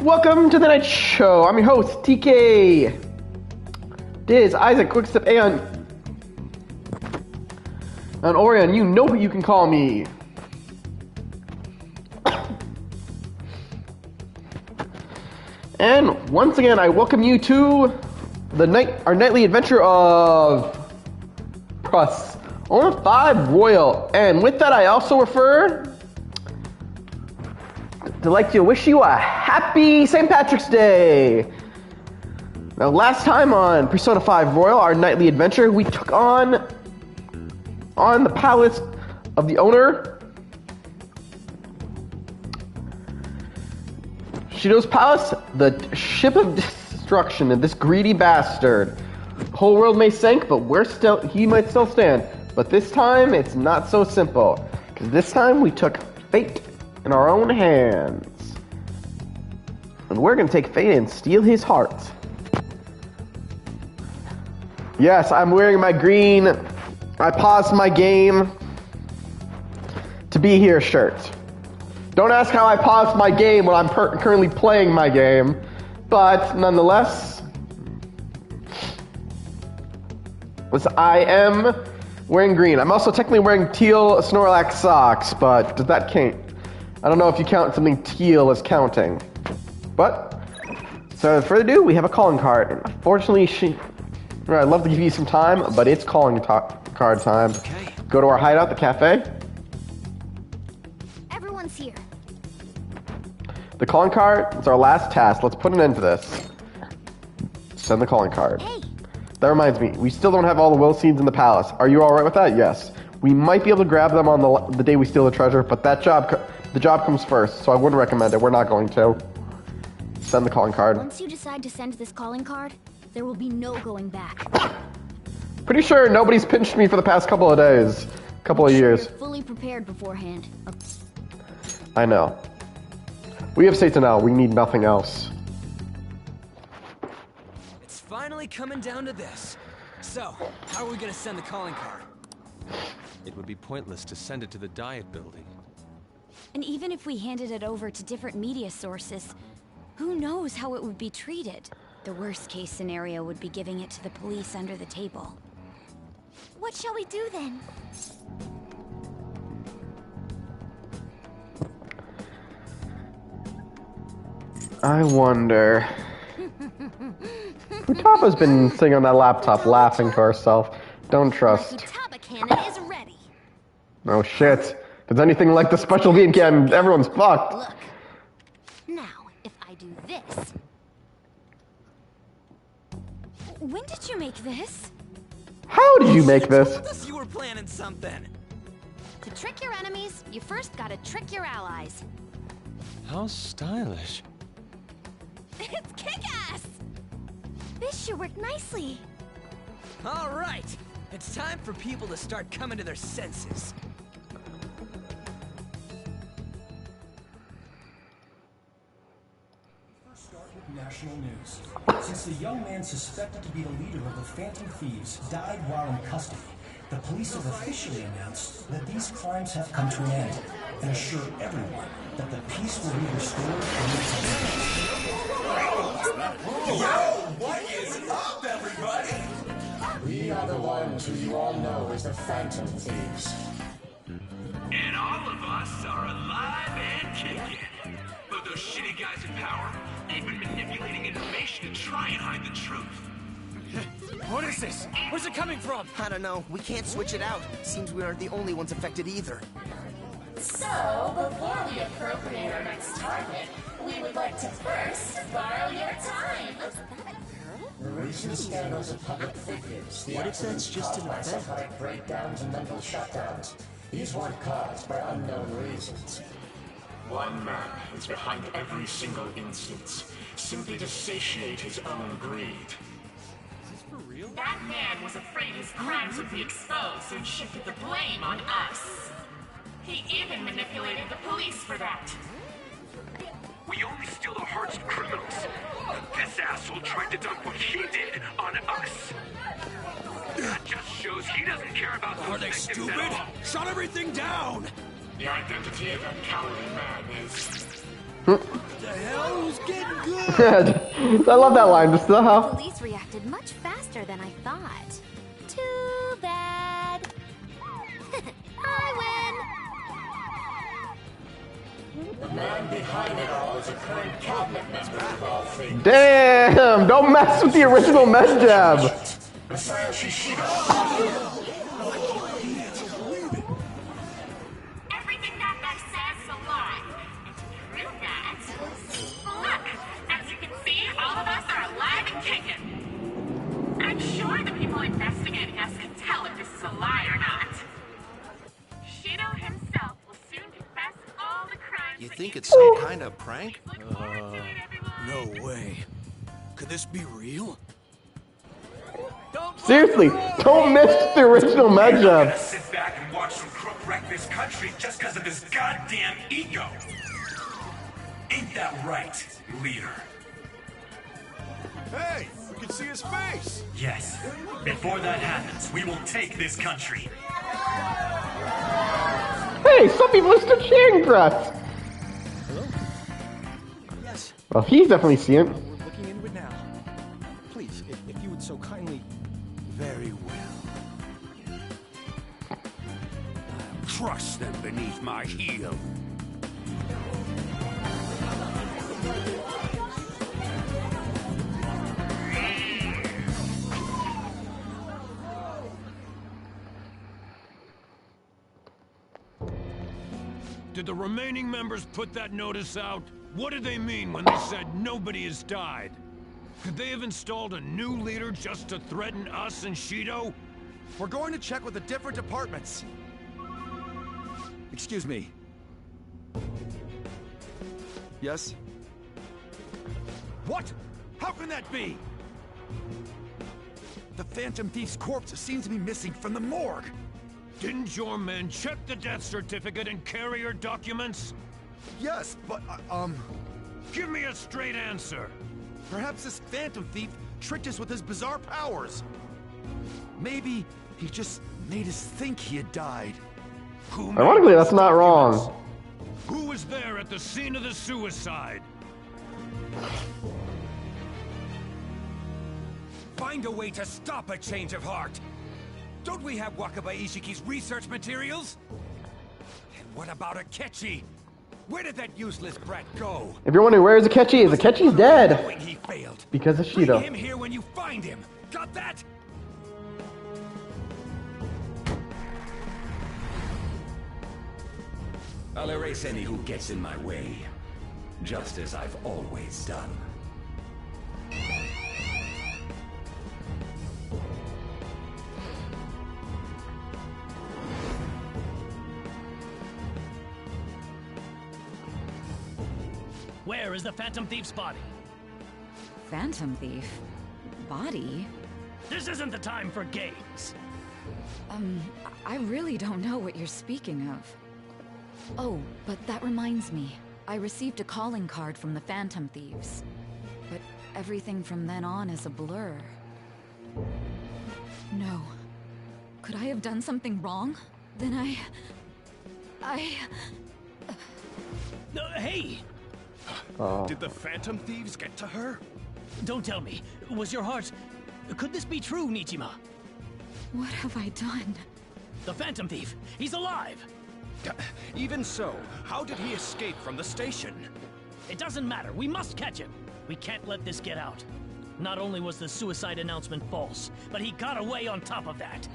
Welcome to the Night Show. I'm your host, TK. Diz, Isaac, Quickstep, Aeon, and Orion. You know who you can call me. And once again, I welcome you to our nightly adventure of Persona 5 Royal. And with that, I also wish you a happy St. Patrick's Day. Now, last time on Persona 5 Royal, our nightly adventure, we took on the palace of the owner, Shido's palace, the ship of destruction of this greedy bastard. The whole world may sink, but he might still stand. But this time, it's not so simple. Because this time, we took fate in our own hands. And we're gonna take fate and steal his heart. Yes, I'm wearing my green, I paused my game to be here shirt. Don't ask how I paused my game when I'm currently playing my game, but nonetheless, I am wearing green. I'm also technically wearing teal Snorlax socks, but does that count? I don't know if you count something teal as counting. But, so without further ado, we have a calling card. Unfortunately, I'd love to give you some time, but it's calling card time. Okay. Go to our hideout, the cafe. Everyone's here. The calling card is our last task. Let's put an end to this. Send the calling card. Hey. That reminds me, we still don't have all the will seeds in the palace. Are you alright with that? Yes. We might be able to grab them on the day we steal the treasure, but the job comes first, so I wouldn't recommend it. We're not going to. Send the calling card. Once you decide to send this calling card, there will be no going back. Pretty sure nobody's pinched me for the past couple of days. Couple of years. You're fully prepared beforehand. I know. We have Satan now. We need nothing else. It's finally coming down to this. So, how are we gonna send the calling card? It would be pointless to send it to the Diet Building. And even if we handed it over to different media sources, who knows how it would be treated? The worst case scenario would be giving it to the police under the table. What shall we do then? I wonder. Futaba's been sitting on that laptop laughing to herself. Don't trust. Futaba cannon is ready. Oh shit. If it's anything like the special beam cannon, everyone's fucked. Look. Now, if I do this. When did you make this? How did you make this? Told us you were planning something. To trick your enemies, you first gotta trick your allies. How stylish. It's kick-ass! This should work nicely. All right, it's time for people to start coming to their senses. National news. Since the young man suspected to be the leader of the Phantom Thieves died while in custody, the police have officially announced that these crimes have come to an end and assure everyone that the peace will be restored in the Yo, what is up, everybody? We are the ones who you all know as the Phantom Thieves. And all of us are alive and kicking. But those shitty guys in power, they've been manipulating information to try and hide the truth. What is this? Where's it coming from? I don't know. We can't switch it out. Seems we aren't the only ones affected either. So, before we appropriate our next target, we would like to first borrow your time. The recent scandals of public figures, the accidents caused by psychotic breakdowns and mental shutdowns, these weren't caused by unknown reasons. One man is behind every single instance, simply to satiate his own greed. That man was afraid his crimes would be exposed and shifted the blame on us. He even manipulated the police for that. We only steal the hearts of criminals. This asshole tried to dump what he did on us. That just shows he doesn't care about those Are they victims stupid? at all. Shut everything down! The identity of that cowardly man is... The hell? Who's getting good? I love that line. Just how. Police reacted much faster than I thought. Too bad. I The man behind it all is a current cabinet member of all things. Damn! Don't mess with the original Medjab. Messiah Shishido. Everything that guy says is a lie. And to prove that, look, as you can see, all of us are alive and kicking. I'm sure the people investigating us can tell if this is a lie or not. Shido himself will soon confess all the crimes. You that think he it's some kind of prank? Look forward to it, everyone. No way. Could this be real? Seriously, don't miss the original Medjab. Sit back and watch some crook wreck this country just because of his goddamn ego. Ain't that right, leader? Hey, we can see his face. Yes. Before that happens, we will take this country. Hey, some people are still cheering for us. Hello? Yes. Well, he's definitely seeing it. We're looking into it now. Please, if you would so kindly... Very well. I'll crush them beneath my heel. Did the remaining members put that notice out? What did they mean when they said nobody has died? Could they have installed a new leader just to threaten us and Shido? We're going to check with the different departments. Excuse me. Yes? What? How can that be? The Phantom Thief's corpse seems to be missing from the morgue. Didn't your men check the death certificate and carrier documents? Yes, but, Give me a straight answer. Perhaps this Phantom Thief tricked us with his bizarre powers. Maybe he just made us think he had died. Ironically, that's not wrong. Who was there at the scene of the suicide? Find a way to stop a change of heart. Don't we have Wakaba Ishiki's research materials? And what about Akechi? Where did that useless brat go? If you're wondering where Akechi is, Akechi's dead. Knowing he failed. Because of Bring Shido. him here when you find him. Got that? I'll erase any who gets in my way, just as I've always done. Where is the Phantom Thief's body? Phantom Thief? Body? This isn't the time for games. I really don't know what you're speaking of. Oh, but that reminds me. I received a calling card from the Phantom Thieves. But everything from then on is a blur. No. Could I have done something wrong? Then No, hey! Did the Phantom Thieves get to her? Don't tell me. Was your heart... Could this be true, Nichima? What have I done? The Phantom Thief! He's alive! Even so, how did he escape from the station? It doesn't matter. We must catch him. We can't let this get out. Not only was the suicide announcement false, but he got away on top of that.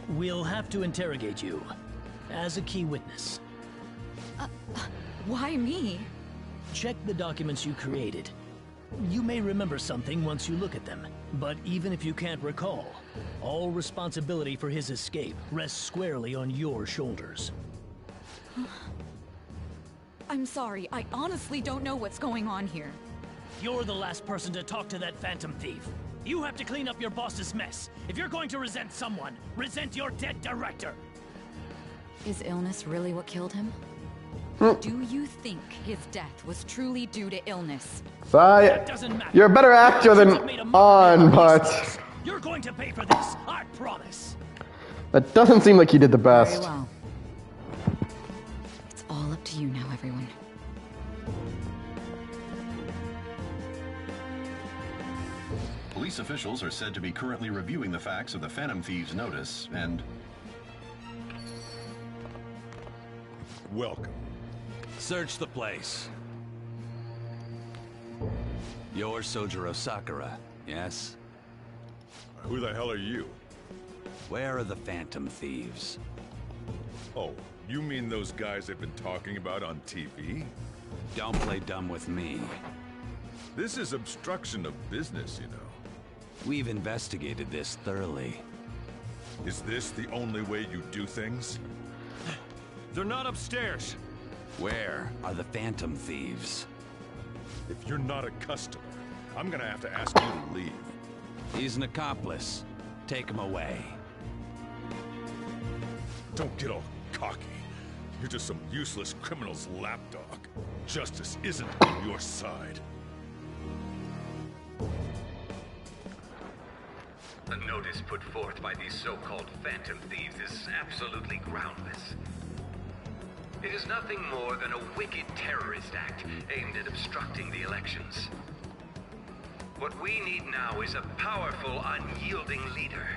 We'll have to interrogate you as a key witness. Why me? Check the documents you created. You may remember something once you look at them, but even if you can't recall, all responsibility for his escape rests squarely on your shoulders. I'm sorry, I honestly don't know what's going on here. You're the last person to talk to that Phantom Thief. You have to clean up your boss's mess. If you're going to resent someone, resent your dead director. Is illness really what killed him? Do you think his death was truly due to illness? You're a better actor than On, but You're going to pay for this, I promise. that doesn't seem like he did the Very best. well. It's all up to you now, everyone. Police officials are said to be currently reviewing the facts of the Phantom Thieves notice, and... Welcome. Search the place. You're Sojiro Sakura, yes? Who the hell are you? Where are the Phantom Thieves? Oh, you mean those guys they've been talking about on TV? Don't play dumb with me. This is obstruction of business, you know. We've investigated this thoroughly. Is this the only way you do things? They're not upstairs. Where are the Phantom Thieves? If you're not a customer, I'm gonna have to ask you to leave. He's an accomplice. Take him away. Don't get all cocky. You're just some useless criminal's lapdog. Justice isn't on your side. The notice put forth by these so-called Phantom Thieves is absolutely groundless. It is nothing more than a wicked terrorist act aimed at obstructing the elections. What we need now is a powerful, unyielding leader.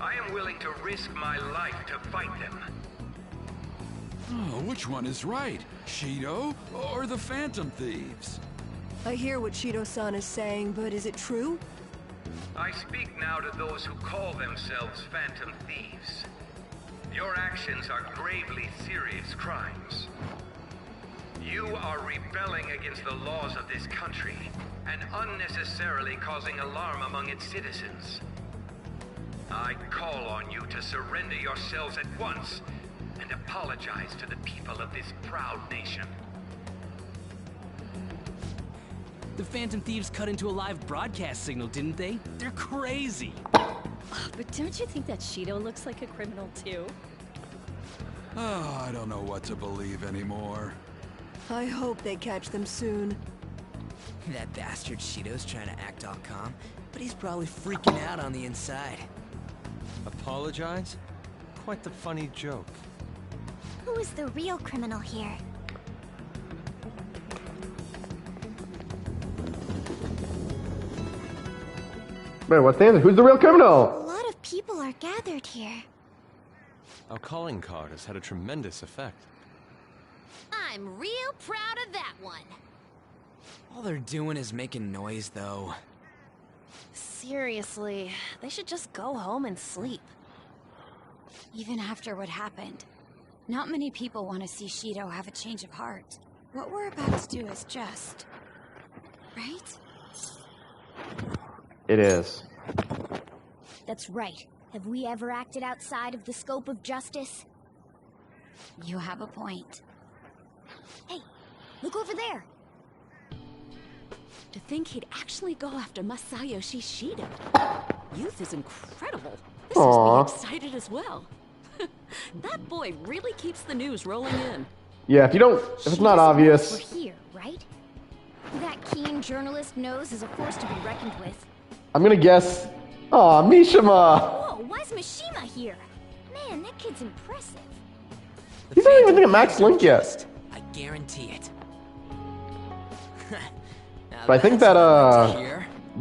I am willing to risk my life to fight them. Oh, which one is right? Shido or the Phantom Thieves? I hear what Shido-san is saying, but is it true? I speak now to those who call themselves Phantom Thieves. Your actions are gravely serious crimes. You are rebelling against the laws of this country and unnecessarily causing alarm among its citizens. I call on you to surrender yourselves at once and apologize to the people of this proud nation. The Phantom Thieves cut into a live broadcast signal, didn't they? They're crazy. But don't you think that Shido looks like a criminal too? Oh, I don't know what to believe anymore. I hope they catch them soon. That bastard Shido's trying to act all calm, but he's probably freaking out on the inside. Apologize? Quite the funny joke. Who is the real criminal here? Wait, what's the answer? Who's the real A criminal? lot of people are gathered here. Our calling card has had a tremendous effect. I'm real proud of that one. All they're doing is making noise, though. Seriously, they should just go home and sleep. Even after what happened, not many people want to see Shido have a change of heart. What we're about to do is just... right? It is. That's right. Have we ever acted outside of the scope of justice? You have a point. Hey, look over there. To think he'd actually go after Masayoshi Shido. Youth is incredible. This Aww. makes me excited as well. That boy really keeps the news rolling in. Yeah, if it's not obvious. We're here, right? That keen journalist knows is a force to be reckoned with. I'm gonna guess. Aw, Mishima! Whoa, why's Mishima here? Man, that kid's impressive. He's not even thinking Max Link yet. I guarantee it. But I think that,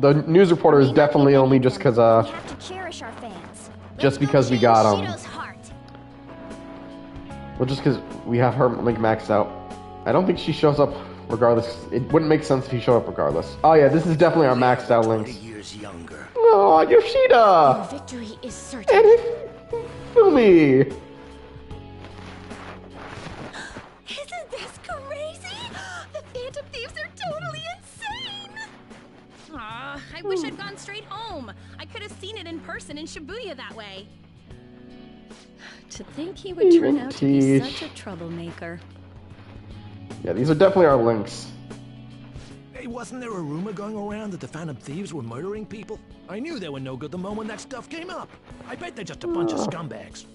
the news reporter is definitely only just because, We have to cherish our fans. just because we got him. Shido's heart. Well, just because we have her Link maxed out. I don't think she shows up regardless. It wouldn't make sense if he showed up regardless. Oh yeah, this is definitely our maxed out Links. Years younger. Oh, Yoshida! Victory is certain. And Fumi! Isn't this crazy? The Phantom Thieves are totally insane! Aw, I wish I'd gone straight home. I could have seen it in person in Shibuya that way. To think he would turn out to be such a troublemaker. Yeah, these are definitely our Links. Hey, wasn't there a rumor going around that the Phantom Thieves were murdering people? I knew they were no good the moment that stuff came up. I bet they're just a bunch of scumbags.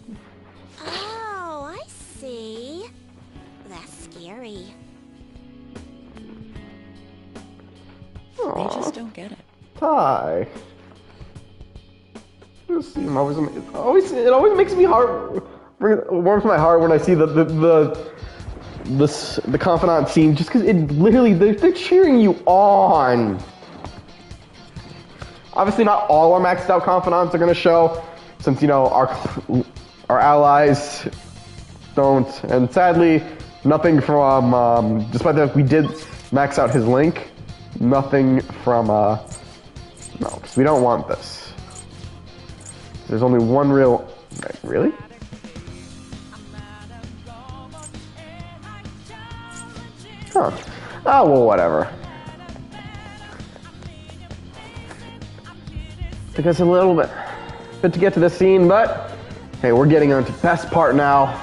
Oh, I see. That's scary. They just don't get it. Hi. It always makes me warms my heart when I see the confidant scene, just because it literally they're cheering you on. Obviously, not all our maxed out confidants are going to show, since, you know, our allies don't. And sadly, nothing from, despite that we did max out his link, nothing from, no, because we don't want this. There's only one real, really? Huh. Oh, well, whatever. Took us a little bit to get to the scene, but hey, we're getting on to the best part now.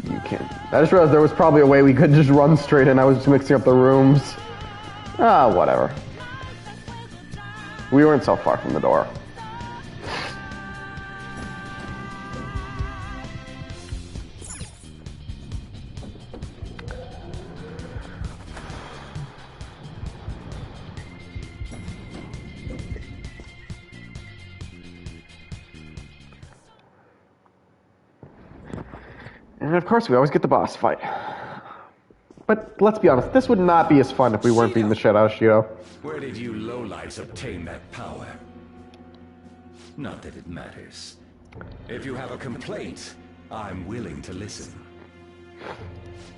You can't. I just realized there was probably a way we could just run straight in. I was just mixing up the rooms. Ah, whatever. We weren't so far from the door. And of course, we always get the boss fight. But let's be honest, this would not be as fun if we weren't beating the shit out of Shido. Where did you lowlifes obtain that power? Not that it matters. If you have a complaint, I'm willing to listen.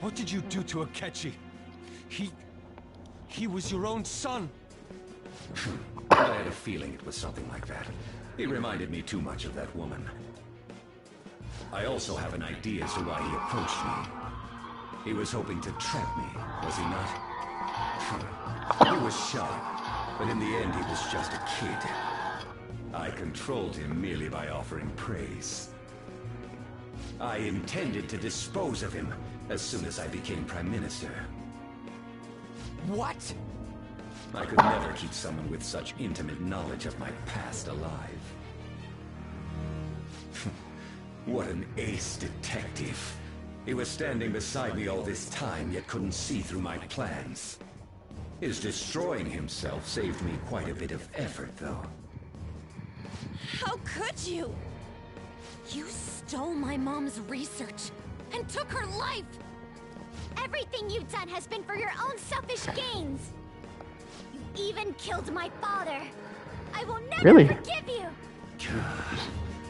What did you do to Akechi? He was your own son. I had a feeling it was something like that. He reminded me too much of that woman. I also have an idea as to why he approached me. He was hoping to trap me, was he not? He was sharp, but in the end he was just a kid. I controlled him merely by offering praise. I intended to dispose of him as soon as I became Prime Minister. What? I could never keep someone with such intimate knowledge of my past alive. What an ace detective. He was standing beside me all this time, yet couldn't see through my plans. His destroying himself saved me quite a bit of effort, though. How could you? You stole my mom's research and took her life! Everything you've done has been for your own selfish gains! You even killed my father! I will never Really? forgive you!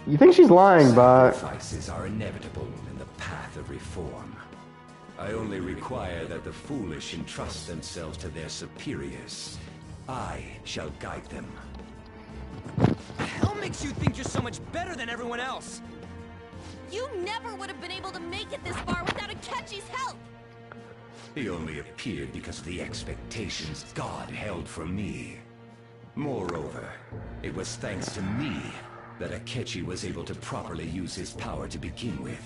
You think she's lying, but... Sacrifices are inevitable in the path of reform. I only require that the foolish entrust themselves to their superiors. I shall guide them. The hell makes you think you're so much better than everyone else? You never would have been able to make it this far without Akechi's help! He only appeared because of the expectations God held for me. Moreover, it was thanks to me that Akechi was able to properly use his power to begin with.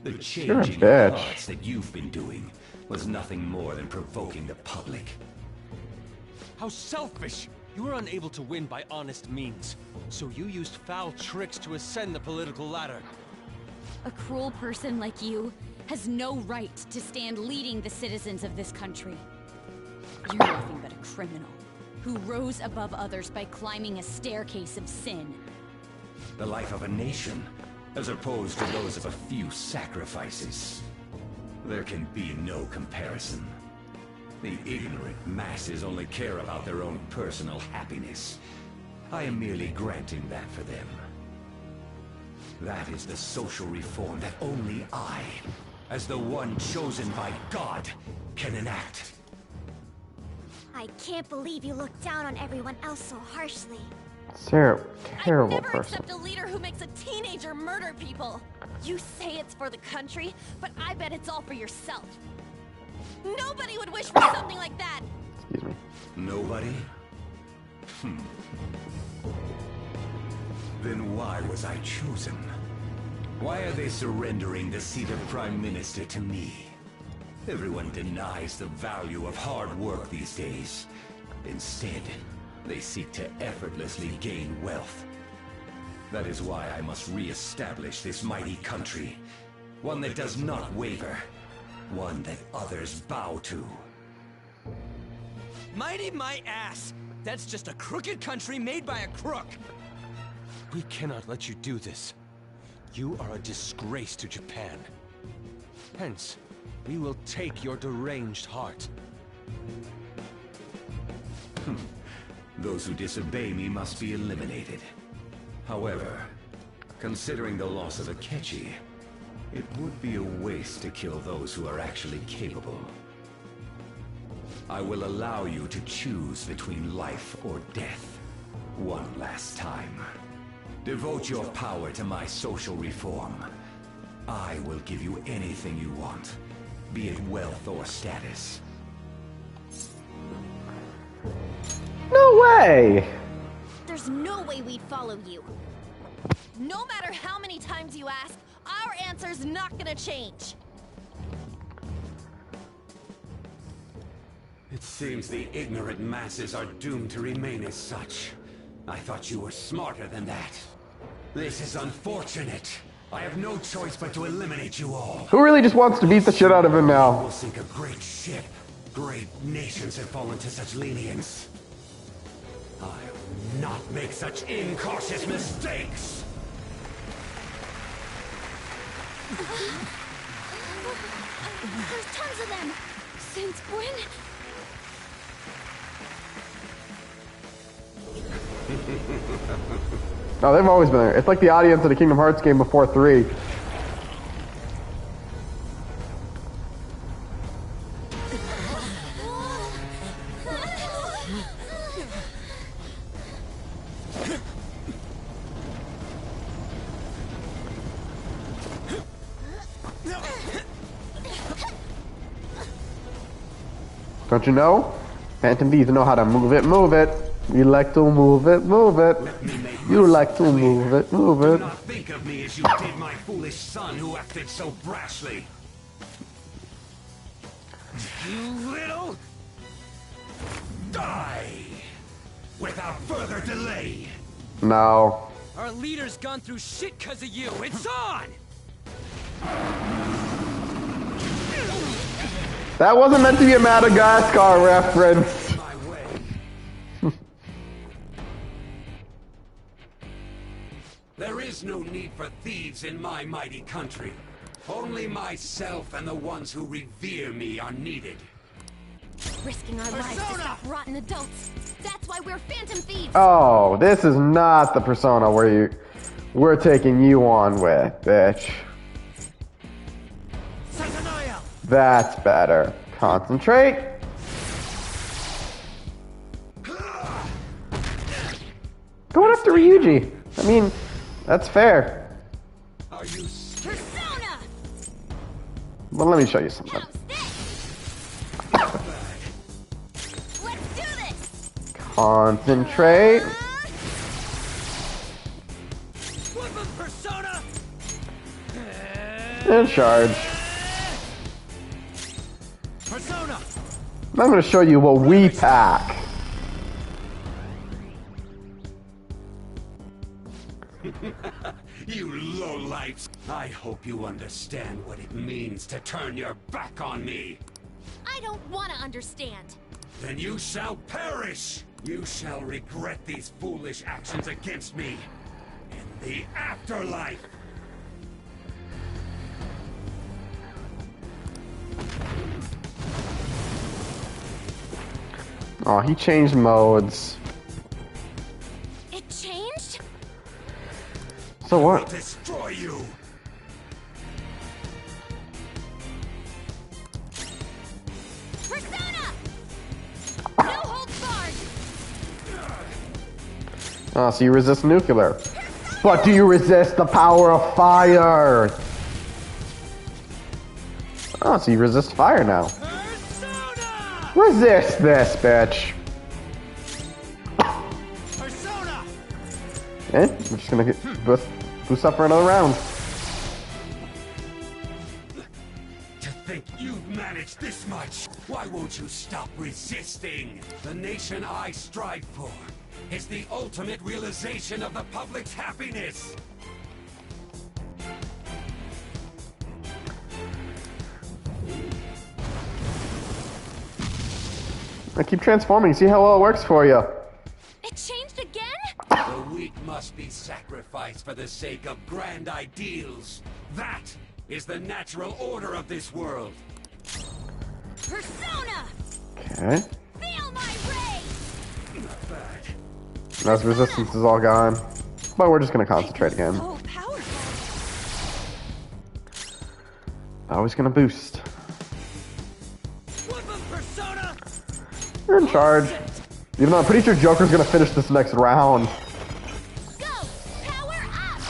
The changing of hearts that you've been doing was nothing more than provoking the public. How selfish! You were unable to win by honest means, so you used foul tricks to ascend the political ladder. A cruel person like you has no right to stand leading the citizens of this country. You're nothing but a criminal who rose above others by climbing a staircase of sin. The life of a nation, as opposed to those of a few sacrifices. There can be no comparison. The ignorant masses only care about their own personal happiness. I am merely granting that for them. That is the social reform that only I, as the one chosen by God, can enact. I can't believe you look down on everyone else so harshly. Terrible I'd never person. accept a leader who makes a teenager murder people. You say it's for the country, but I bet it's all for yourself. Nobody would wish for something like that. Excuse me. Nobody? Then why was I chosen? Why are they surrendering the seat of Prime Minister to me? Everyone denies the value of hard work these days. Instead, they seek to effortlessly gain wealth. That is why I must re-establish this mighty country. One that does not waver. One that others bow to. Mighty my ass! That's just a crooked country made by a crook. We cannot let you do this. You are a disgrace to Japan. Hence, we will take your deranged heart. Those who disobey me must be eliminated. However, considering the loss of Akechi, it would be a waste to kill those who are actually capable. I will allow you to choose between life or death. One last time. Devote your power to my social reform. I will give you anything you want, be it wealth or status. No way! There's no way we'd follow you. No matter how many times you ask, our answer's not gonna change. It seems the ignorant masses are doomed to remain as such. I thought you were smarter than that. This is unfortunate. I have no choice but to eliminate you all. Who really just wants to beat the shit out of him now? We'll sink a great ship. Great nations have fallen to such lenience. I will not make such incautious mistakes. There's tons of them! Since when? No, they've always been there. It's like the audience at a Kingdom Hearts game before 3. Don't you know? Phantom Thieves know how to move it, move it. You like to move it, move it. You like to move it, move it. Do not think of me as you did my foolish son who acted so brashly. You little... Die! Without further delay! No. Our leader's gone through shit because of you. It's on! That wasn't meant to be a Madagascar reference. There is no need for thieves in my mighty country. Only myself and the ones who revere me are needed. Risking our lives to stop rotten adults. That's why we're Phantom Thieves. Oh, this is not the persona where we're taking you on with, bitch. That's better. Concentrate. Going after Ryuji. I mean, that's fair. Are you Persona? But let me show you something. Let's do this. Concentrate. Persona. And charge. Persona. I'm going to show you what we pack. You lowlifes! I hope you understand what it means to turn your back on me. I don't want to understand. Then you shall perish! You shall regret these foolish actions against me in the afterlife! Oh, he changed modes. It changed? So what? I'll destroy you! Persona! No holds barred! Oh, so you resist nuclear. But do you resist the power of fire? Oh, so you resist fire now. Resist this, bitch. Persona! Eh? I'm just gonna get boost up for another round. To think you've managed this much! Why won't you stop resisting? The nation I strive for is the ultimate realization of the public's happiness! I keep transforming, see how well it works for you. for the sake of grand ideals. That is the natural order of this world. Persona! Okay. Feel my rage! Not bad. Now his resistance is all gone. But we're just gonna concentrate again. So powerful. Always gonna boost. Persona! You're in charge. Even though I'm pretty sure Joker's gonna finish this next round. Go! Power up!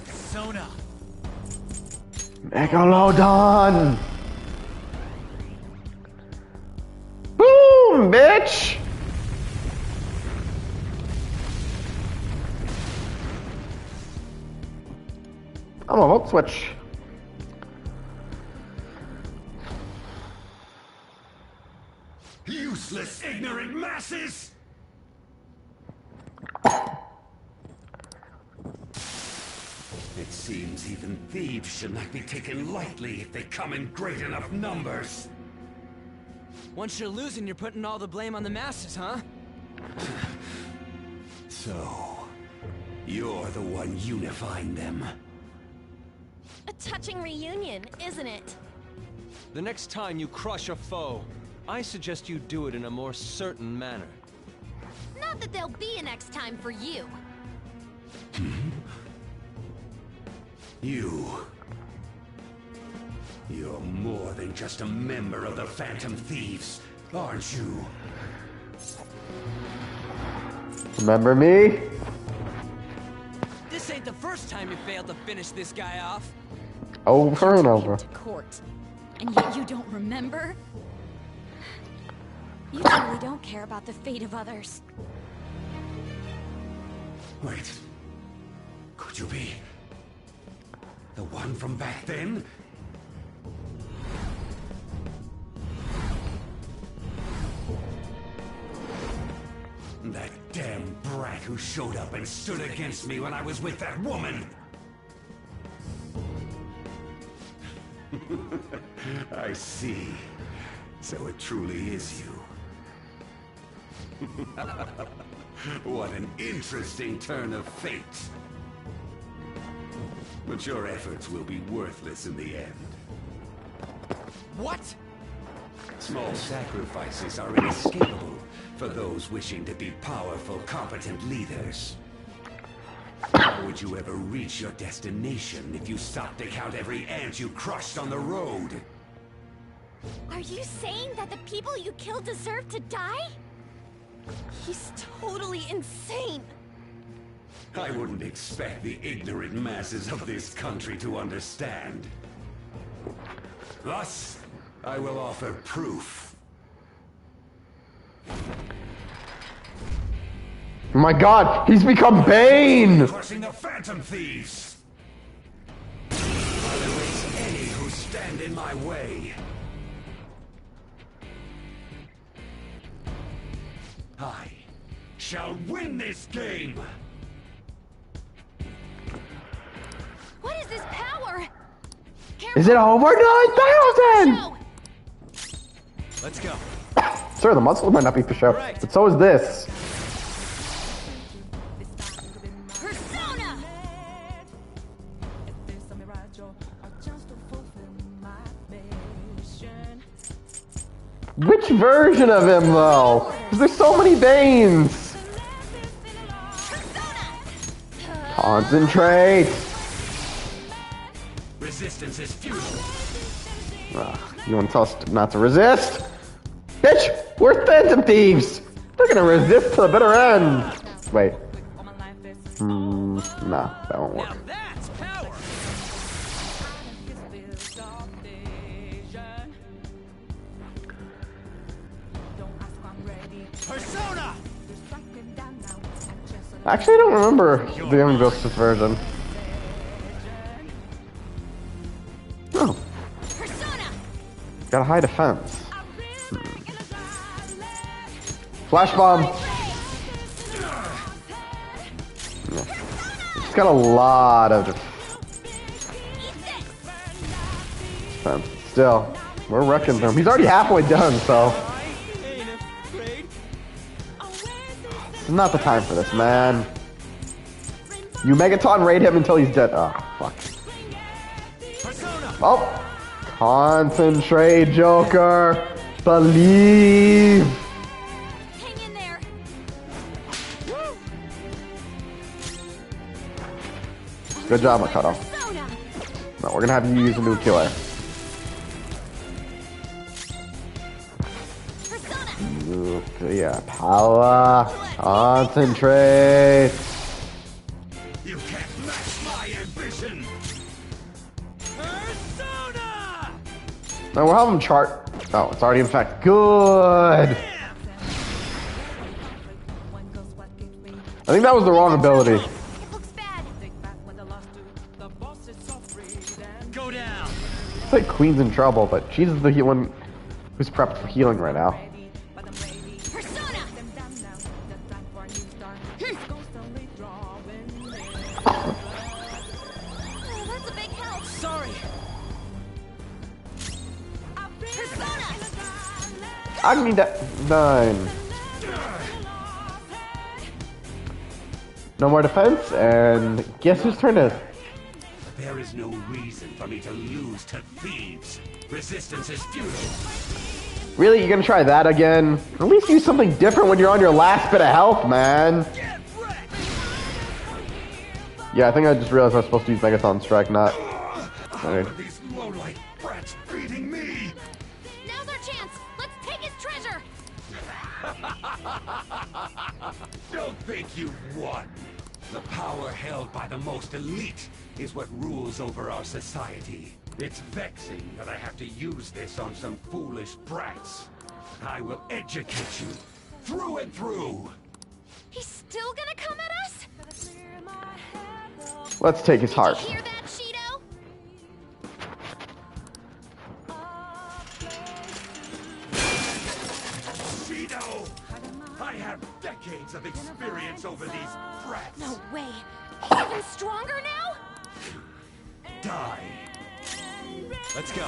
Persona! Megalodon! Boom, bitch! I'm a vote switch. Useless, ignorant masses! It seems even thieves should not be taken lightly if they come in great enough numbers. Once you're losing, you're putting all the blame on the masses, huh? So, you're the one unifying them. A touching reunion, isn't it? The next time you crush a foe, I suggest you do it in a more certain manner. Not that there'll be a next time for you. You're more than just a member of the Phantom Thieves, aren't you? Remember me? This ain't the first time you failed to finish this guy off. Over and over. To court, and yet you don't remember? You truly don't care about the fate of others. Wait. Could you be the one from back then? That damn brat who showed up and stood against me when I was with that woman! I see. So it truly is you. What an interesting turn of fate. But your efforts will be worthless in the end. What? Small sacrifices are inescapable for those wishing to be powerful, competent leaders. How would you ever reach your destination if you stopped to count every ant you crushed on the road? Are you saying that the people you killed deserve to die? He's totally insane. I wouldn't expect the ignorant masses of this country to understand. Thus, I will offer proof. My God, he's become Bane! Crushing the Phantom Thieves! I'll erase any who stand in my way. I shall win this game! What is this power? Is it over 9,000? Let's go. Sir, the muscles might not be for show, but so is this. Persona! Which version of him, though? 'Cause there's so many Banes. Concentrate. Resistance is futile. You want to tell us not to resist? Bitch, we're Phantom Thieves. We're gonna resist to the bitter end. Wait. Nah, that won't work. That's power. Persona! Actually, I don't remember the Young Justice version. Oh. Got a high defense. Flash bomb. No. It's got a lot of defense. Still, we're wrecking him. He's already halfway done, so. This is not the time for this, man. You Megaton raid him until he's dead. Oh, fuck. Oh! Concentrate, Joker! Believe! Hang in there. Good job, Makoto. No, we're gonna have you use a new killer. Yeah, power. Concentrate. You can't match my ambition. No, we'll have him chart. Oh, it's already in fact good. I think that was the wrong ability. Go down. It's like Queen's in trouble, but she's the one who's prepped for healing right now. Agni 9. No more defense, and guess whose turn it is? There is no reason for me to lose to thieves. Resistance is futile. Really? You're gonna try that again? At least use something different when you're on your last bit of health, man. Yeah, I think I just realized I was supposed to use Megaton Strike, not... Right. These low-life brats beating me. Now's our chance. Let's take his treasure. Don't think you've won. The power held by the most elite is what rules over our society. It's vexing that I have to use this on some foolish brats. I will educate you through and through. He's still gonna come at us? Let's take his heart. Did you hear that, Shido? Shido! I have decades of experience over these brats. No way. He's even stronger now? Die. Let's go.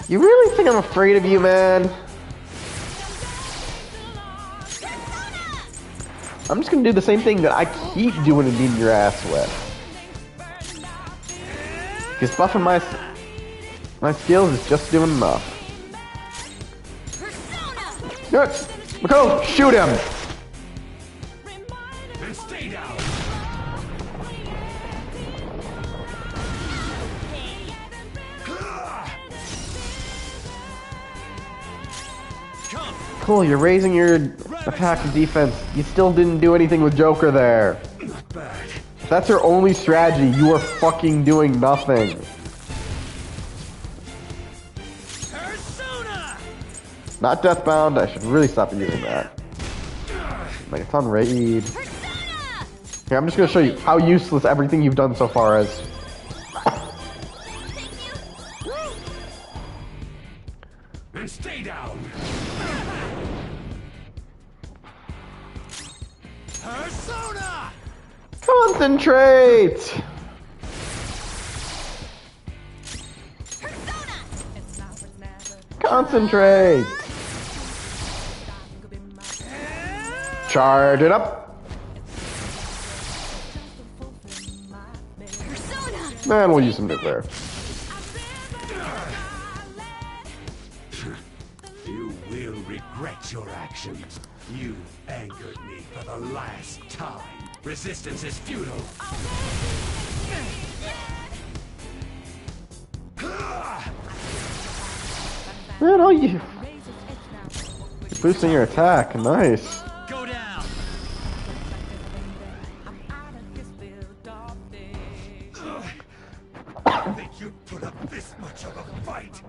You really think I'm afraid of you, man? I'm just gonna do the same thing that I keep doing and beating your ass with. Because buffing my skills is just doing enough. Good. Makoto, shoot him! And stay down. Cool, you're raising your attack and defense. You still didn't do anything with Joker there. If that's your only strategy, you are fucking doing nothing. Not Deathbound, I should really stop using that. Like, it's on raid. Here, I'm just gonna show you how useless everything you've done so far is. And stay down. Persona! Concentrate! Concentrate! Charge it up! Man, we'll use some nuclear. You will regret your actions. You angered me for the last time. Resistance is futile. Man, all you... Boosting your attack, nice. Go down. I think you put up this much of a fight.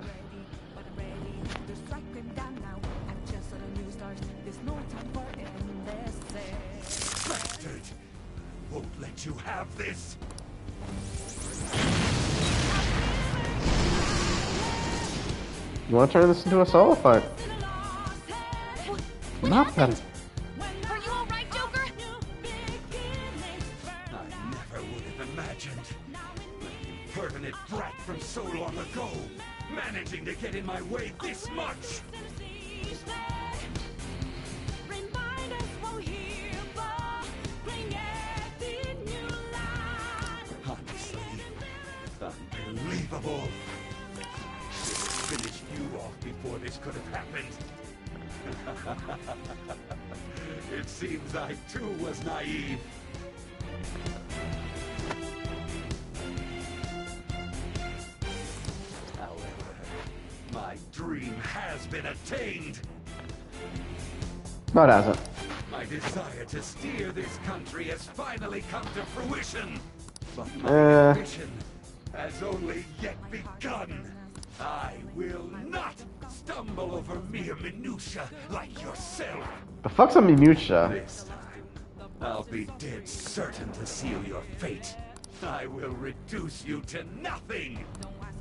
Bastard! Won't let you have this. You want to turn this into a solo fight? Not bad. Are you alright, Joker? I never would have imagined. An impertinent brat from so long ago, managing to get in my way this much. trouble. Finish you off before this could have happened. It seems I too was naive. However, my dream has been attained. No, it hasn't. My desire to steer this country has finally come to fruition. But my ambition has only yet begun. I will not stumble over mere minutia like yourself. The fuck's a minutia? This time, I'll be dead certain to seal your fate. I will reduce you to nothing.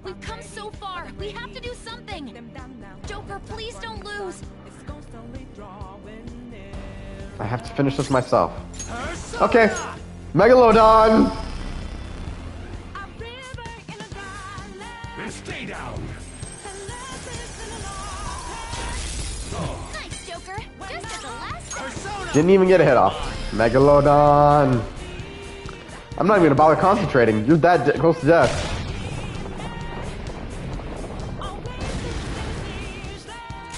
We've come so far. We have to do something. Joker, please don't lose. I have to finish this myself. Okay. Megalodon! Stay down. Nice, Joker. Just at the last second. Didn't even get a hit off. Megalodon! I'm not even gonna bother concentrating. You're that close to death.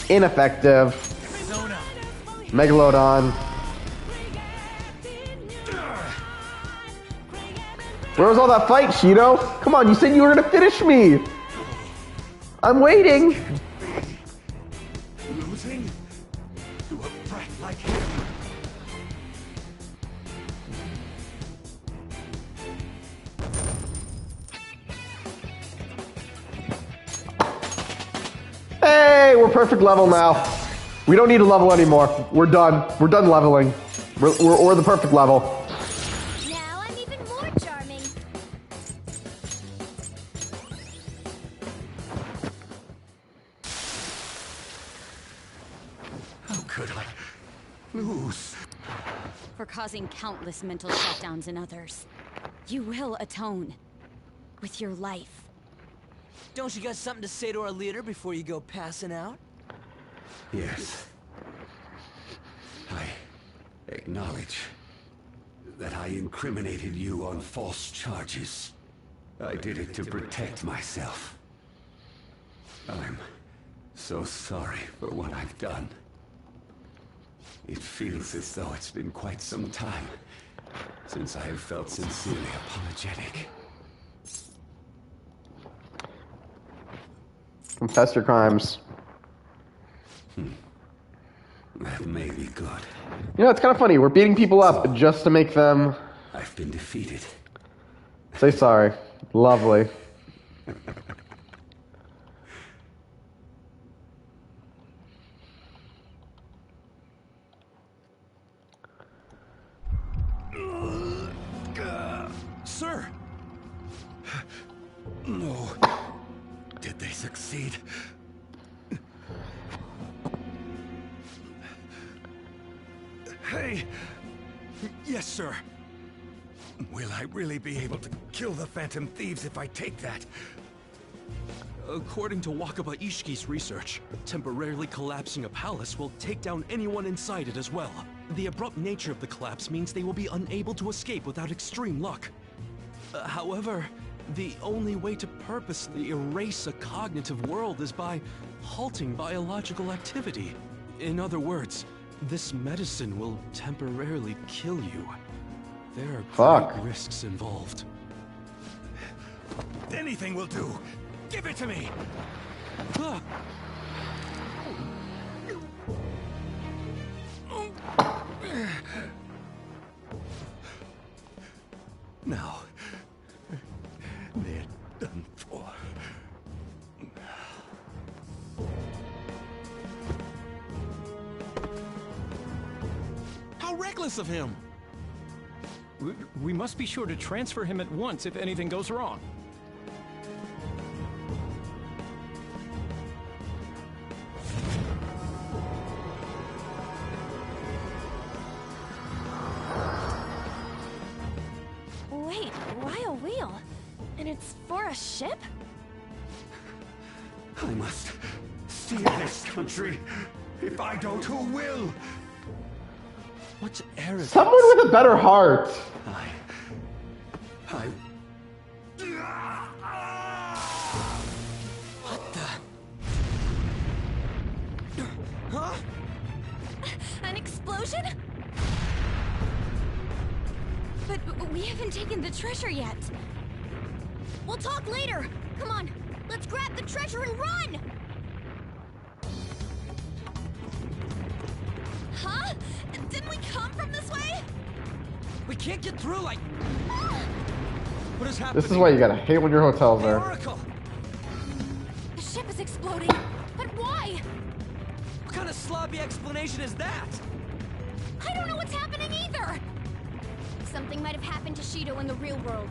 Ineffective. Megalodon. Where was all that fight, Shido? Come on, you said you were gonna finish me! I'm waiting! Losing to a brat like him. Hey, we're perfect level now. We don't need to level anymore. We're done. We're done leveling. We're the perfect level. Now I'm even more charming. How could I lose? For causing countless mental shutdowns in others. You will atone. With your life. Don't you got something to say to our leader before you go passing out? Yes. I acknowledge that I incriminated you on false charges. I did it to protect myself. I'm so sorry for what I've done. It feels as though it's been quite some time since I have felt sincerely apologetic. Confess your crimes. That may be good. You know, it's kind of funny. We're beating people up just to make them... I've been defeated. Say sorry. Lovely. Sir! No. Did they succeed? Hey! Yes, sir. Will I really be able to kill the Phantom Thieves if I take that? According to Wakaba Ishiki's research, temporarily collapsing a palace will take down anyone inside it as well. The abrupt nature of the collapse means they will be unable to escape without extreme luck. However, the only way to purposely erase a cognitive world is by halting biological activity. In other words, this medicine will temporarily kill you. There are great risks involved. Anything will do! Give it to me! Now, they're done for. How reckless of him! We must be sure to transfer him at once if anything goes wrong. Wait, why a wheel? And it's for a ship? I must steer this country. If I don't, who will? What's arrogance? Someone with a better heart. But we haven't taken the treasure yet. We'll talk later. Come on, let's grab the treasure and run! Huh? Didn't we come from this way? We can't get through like... What is happening? This is why you gotta hate when your hotel's there. Oracle! The ship is exploding, but why? What kind of sloppy explanation is that? I don't know what's happening either! Something might have happened to Shido in the real world.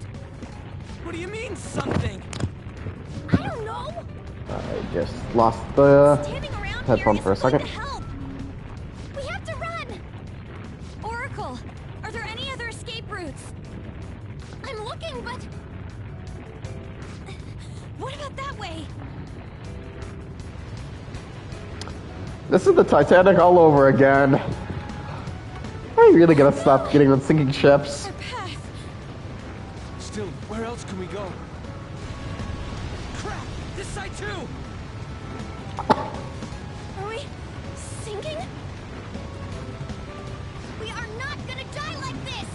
What do you mean, something? I don't know! I just lost the headphone for a second. We have to run! Oracle, are there any other escape routes? I'm looking, but... What about that way? This is the Titanic all over again. Are you really gonna stop getting on sinking ships? Still, where else can we go? Crap! This side too! Are we sinking? We are not gonna die like this!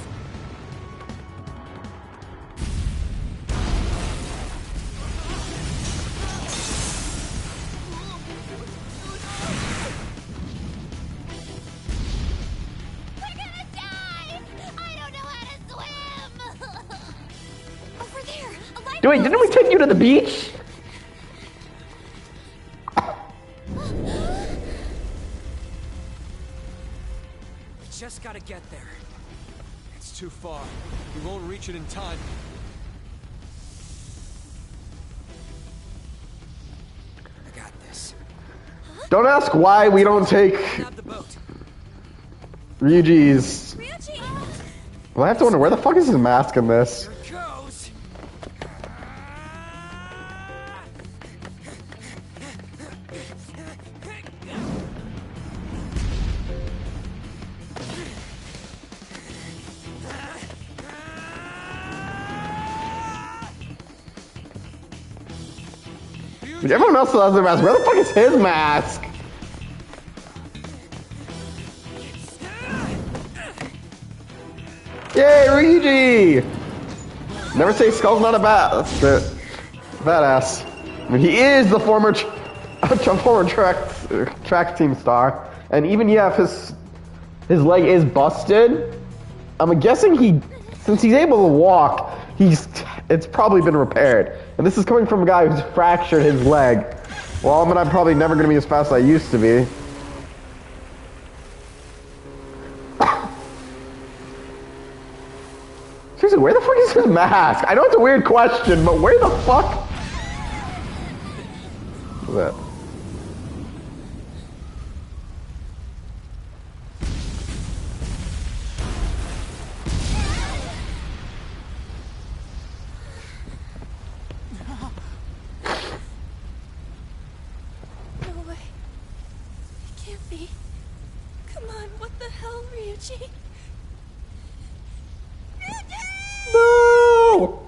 We're gonna die! I don't know how to swim! Over there! A life Wait, didn't we take you to the beach? We just gotta get there. It's too far. We won't reach it in time. I got this. Don't ask why we don't take Ryuji's. Well, I have to wonder where the fuck is his mask in this? Everyone else has their mask. Where the fuck is his mask? Yay, Ryuji! Never say Skull's not a badass. I mean, he is the former track team star, and even if his leg is busted, I'm guessing since he's able to walk, it's probably been repaired. And this is coming from a guy who's fractured his leg. Well, I mean, I'm probably never going to be as fast as I used to be. Seriously, where the fuck is his mask? I know it's a weird question, but where the fuck? What's that? No way. It can't be. Come on, what the hell, Ryuji? No!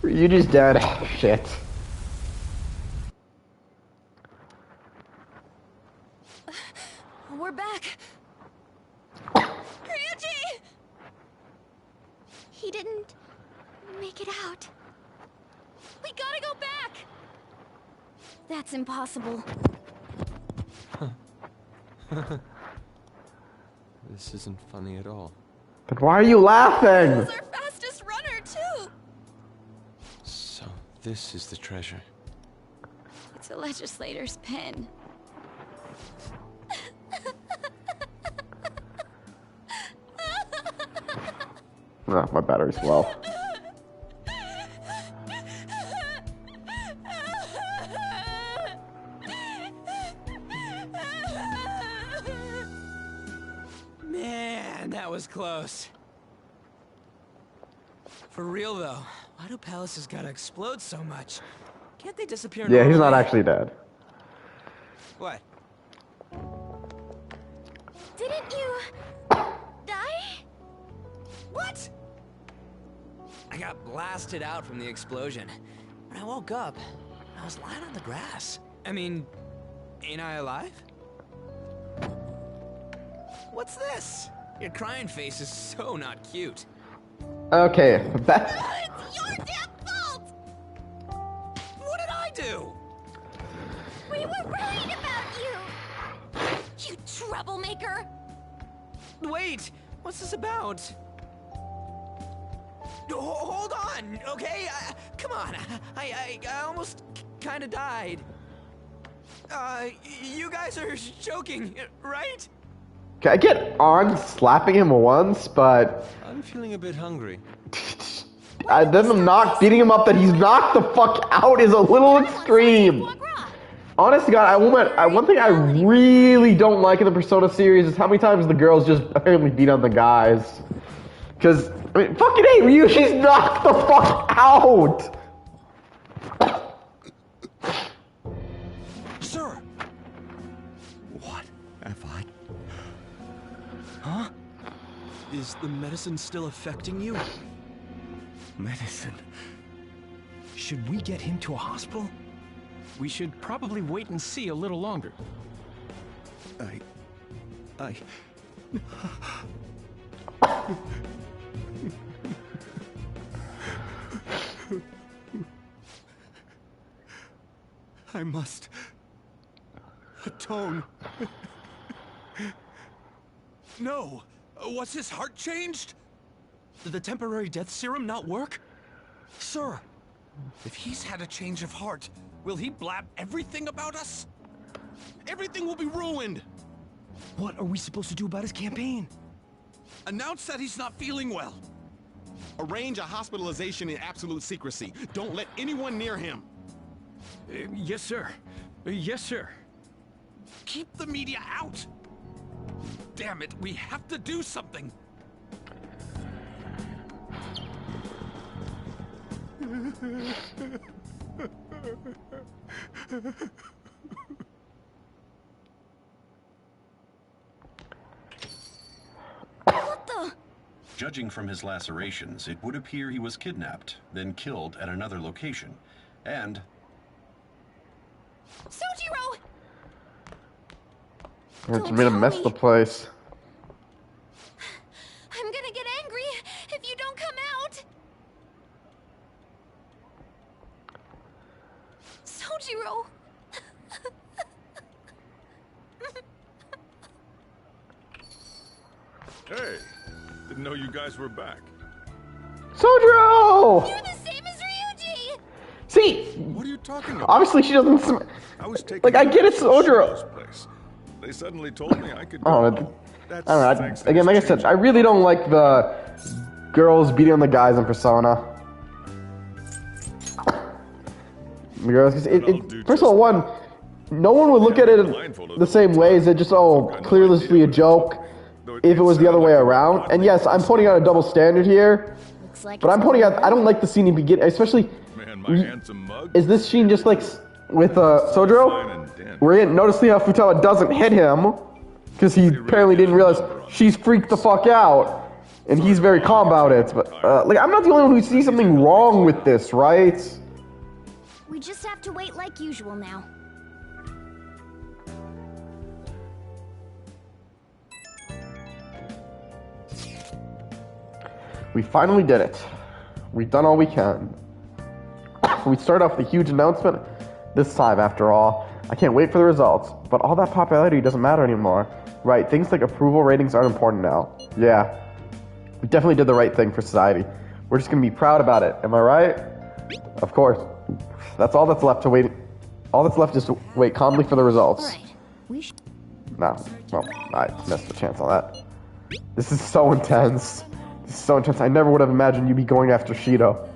Ryuji's dead. Shit. We're back. Ryuji! He didn't make it out. We gotta go back! That's impossible. This isn't funny at all. Then why are you laughing? He's our fastest runner, too! So, this is the treasure. It's a legislator's pen. Oh, my battery's low. Man, that was close. For real though, why do palaces gotta explode so much? Can't they disappear? Yeah, he's not normally? actually dead. What? Didn't you... die? What? I got blasted out from the explosion. When I woke up, I was lying on the grass. I mean, ain't I alive? What's this? Your crying face is so not cute. Okay, that. It's your damn fault! What did I do? We were worried about you! You troublemaker! Wait, what's this about? Hold on, okay? Come on, I almost kind of died. You guys are joking, right? Okay, I get on slapping him once, but I'm feeling a bit hungry. them beating him up that he's knocked the fuck out is a little extreme. Honest to God, one thing I really don't like in the Persona series is how many times the girls just apparently beat on the guys. Because, I mean, fucking A, Ryu, she's knocked the fuck out! Sir! What have I... Huh? Is the medicine still affecting you? Medicine? Should we get him to a hospital? We should probably wait and see a little longer. I must atone. No! Was his heart changed? Did the temporary death serum not work? Sir, if he's had a change of heart, will he blab everything about us? Everything will be ruined! What are we supposed to do about his campaign? Announce that he's not feeling well. Arrange a hospitalization in absolute secrecy. Don't let anyone near him. Yes, sir. Yes, sir. Keep the media out! Damn it, we have to do something! What the? Judging from his lacerations, it would appear he was kidnapped, then killed at another location. And... Sojiro! It's gonna mess the place. I'm gonna get angry if you don't come out! Sojiro! Hey, didn't know you guys were back. Sojiro! You're the same as Ryuji! See, what are you talking about? Obviously she doesn't I was taking like, I get it's Sojiro. Place. They suddenly told me I could Oh, go. I don't know. Again, like I said, I really don't like the girls beating on the guys in Persona. The girls, Persona 1, no one would look at it the same way as it just, clearly a joke if it was the other way around. And yes, I'm putting out a double standard here, but I'm putting out, I don't like the scene in the beginning, especially, is this scene just like with Sojiro? Where notice how Futaba doesn't hit him, because he apparently didn't realize she's freaked the fuck out, and he's very calm about it. But like, I'm not the only one who sees something wrong with this, right? We just have to wait like usual now. We finally did it. We've done all we can. We start off with a huge announcement this time, after all. I can't wait for the results, but all that popularity doesn't matter anymore. Right, things like approval ratings aren't important now. Yeah, we definitely did the right thing for society. We're just gonna be proud about it, am I right? Of course. That's all that's left to wait. All that's left is to wait calmly for the results. No, well, I missed the chance on that. This is so intense. This is so intense. I never would have imagined you'd be going after Shido.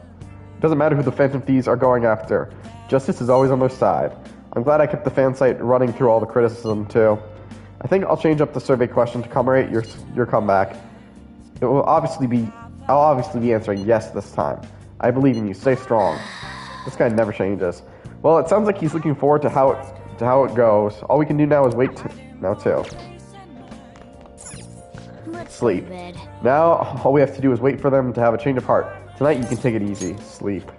It doesn't matter who the Phantom Thieves are going after. Justice is always on their side. I'm glad I kept the fan site running through all the criticism, too. I think I'll change up the survey question to commemorate your comeback. I'll obviously be answering yes this time. I believe in you. Stay strong. This guy never changes. Well, it sounds like he's looking forward to how it goes. All we can do now is wait now too. Sleep. Now, all we have to do is wait for them to have a change of heart. Tonight, you can take it easy. Sleep.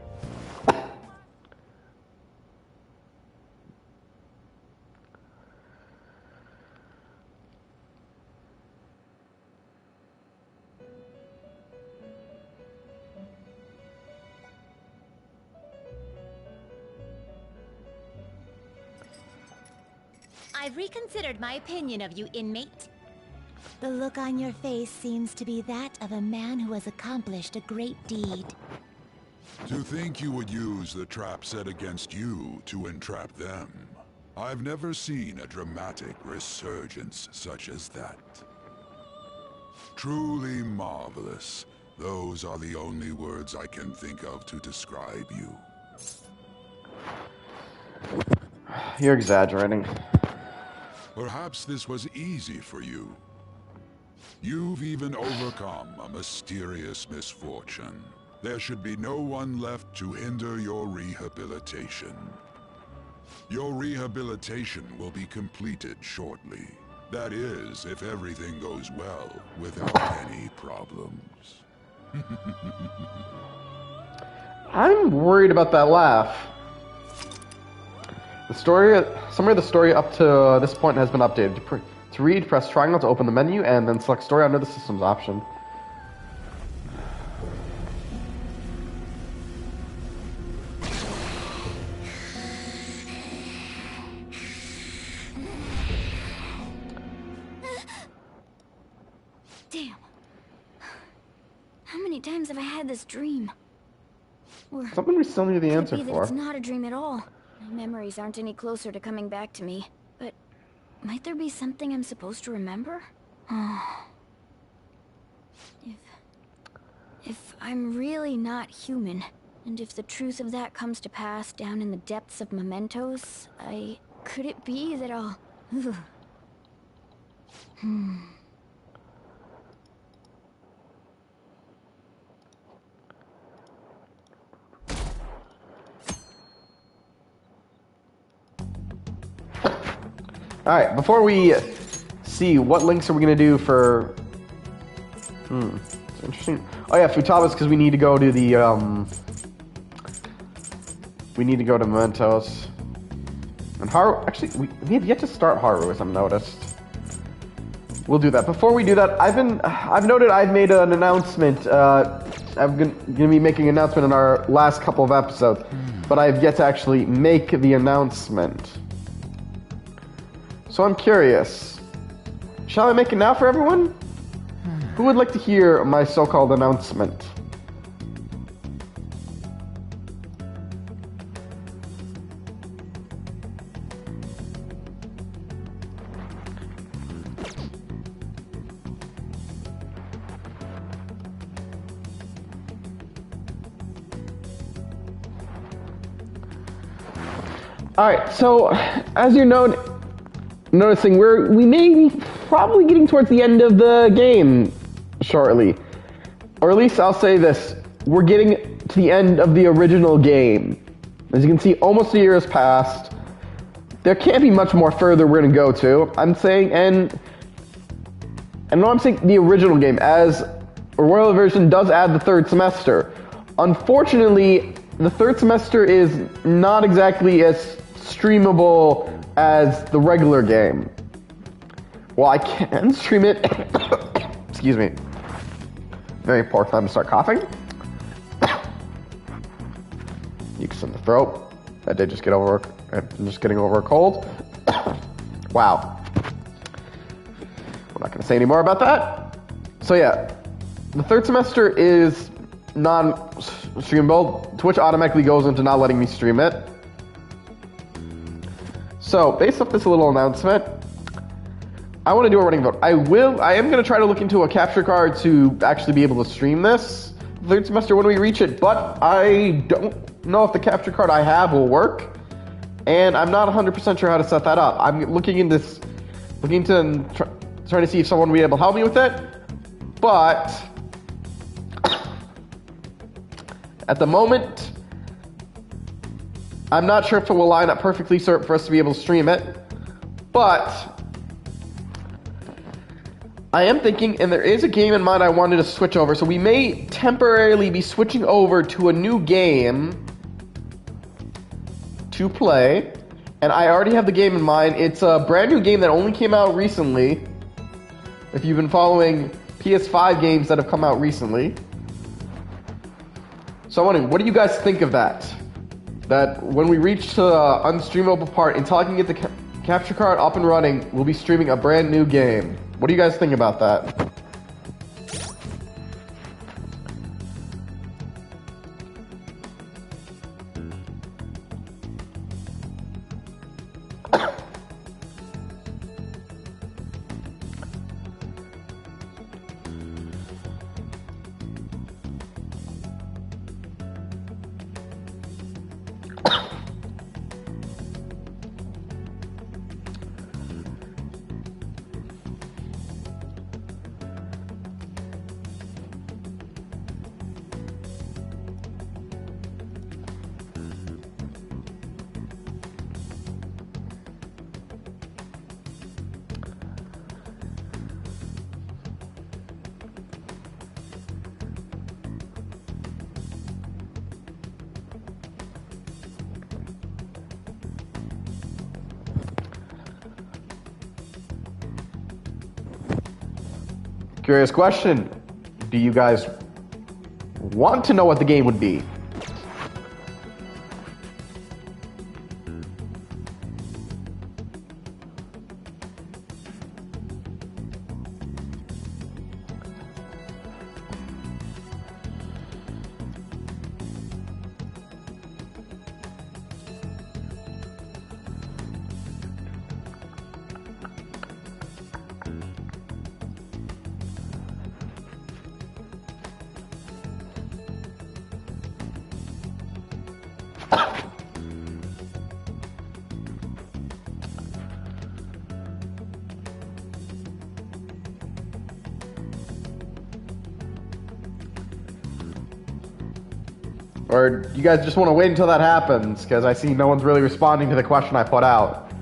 I've reconsidered my opinion of you, inmate. The look on your face seems to be that of a man who has accomplished a great deed. To think you would use the trap set against you to entrap them. I've never seen a dramatic resurgence such as that. Truly marvelous. Those are the only words I can think of to describe you. You're exaggerating. Perhaps this was easy for you. You've even overcome a mysterious misfortune. There should be no one left to hinder your rehabilitation. Your rehabilitation will be completed shortly. That is, if everything goes well, without any problems. I'm worried about that laugh. The story, summary of the story up to this point has been updated. To read, press triangle to open the menu, and then select story under the systems option. Damn. How many times have I had this dream? Or Something we still need the answer could be that for. it's not a dream at all. My memories aren't any closer to coming back to me. But might there be something I'm supposed to remember? If I'm really not human, and if the truth of that comes to pass down in the depths of mementos, could it be that I'll... Alright, before we see what links are we going to do for... it's interesting. Oh yeah, Futaba's because we need to go to the, we need to go to Mementos. And Haru... Actually, we have yet to start Haru, as I've noticed. We'll do that. Before we do that, I've noted I've made an announcement. I'm going to be making an announcement in our last couple of episodes. But I've yet to actually make the announcement. So I'm curious, shall I make it now for everyone? Who would like to hear my so-called announcement? Alright, so as you're noticing, we may be probably getting towards the end of the game shortly. Or at least I'll say this, we're getting to the end of the original game. As you can see, almost a year has passed. There can't be much more further we're going to go to. I'm saying, and no, I'm saying the original game, as a Royal version does add the third semester. Unfortunately, the third semester is not exactly as streamable as the regular game. Well, I can stream it. Excuse me. Very poor time to start coughing. Mucus in the throat. I did just get over. I'm just getting over a cold. Wow. We're not going to say any more about that. So yeah, the third semester is non-streamable. Twitch automatically goes into not letting me stream it. So, based off this little announcement, I want to do a running vote. I am going to try to look into a capture card to actually be able to stream this third semester when we reach it, but I don't know if the capture card I have will work, and I'm not 100% sure how to set that up. I'm trying to see if someone will be able to help me with it, but at the moment, I'm not sure if it will line up perfectly for us to be able to stream it, but I am thinking, and there is a game in mind I wanted to switch over, so we may temporarily be switching over to a new game to play, and I already have the game in mind. It's a brand new game that only came out recently, if you've been following PS5 games that have come out recently. So I'm wondering, what do you guys think of that? That when we reach the unstreamable part, until I can get the Capture card up and running. We'll be streaming a brand new game. What do you guys think about that? Curious question. Do you guys want to know what the game would be? Or do you guys just want to wait until that happens? Because I see no one's really responding to the question I put out.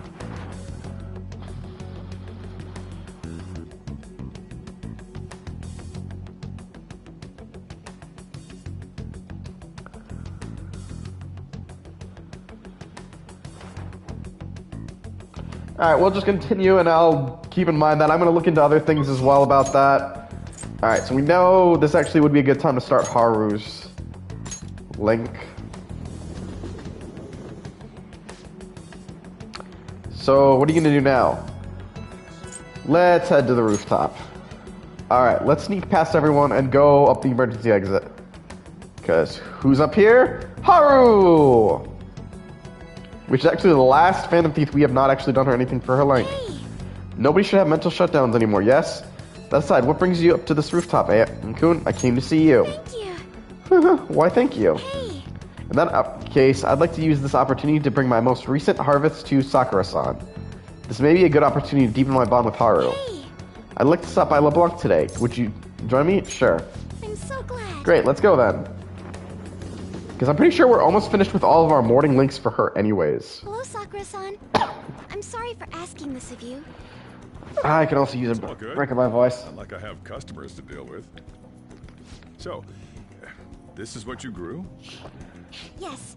Alright, we'll just continue, and I'll keep in mind that I'm going to look into other things as well about that. Alright, so we know this actually would be a good time to start Haru's link. So, what are you going to do now? Let's head to the rooftop. Alright, let's sneak past everyone and go up the emergency exit. Because who's up here? Haru! Which is actually the last Phantom Thief we have not actually done her anything for her link. Hey. Nobody should have mental shutdowns anymore, yes? That aside, what brings you up to this rooftop, Kun? I came to see you. Thank you. Why, thank you. Hey. In that case, I'd like to use this opportunity to bring my most recent harvest to Sakura-san. This may be a good opportunity to deepen my bond with Haru. Hey. I'd like to stop by LeBlanc today. Would you join me? Sure. I'm so glad. Great, let's go then. Because I'm pretty sure we're almost finished with all of our morning links for her anyways. Hello, Sakura-san. I'm sorry for asking this of you. I can also use a break of my voice. Not like I have customers to deal with. So, this is what you grew? Yes.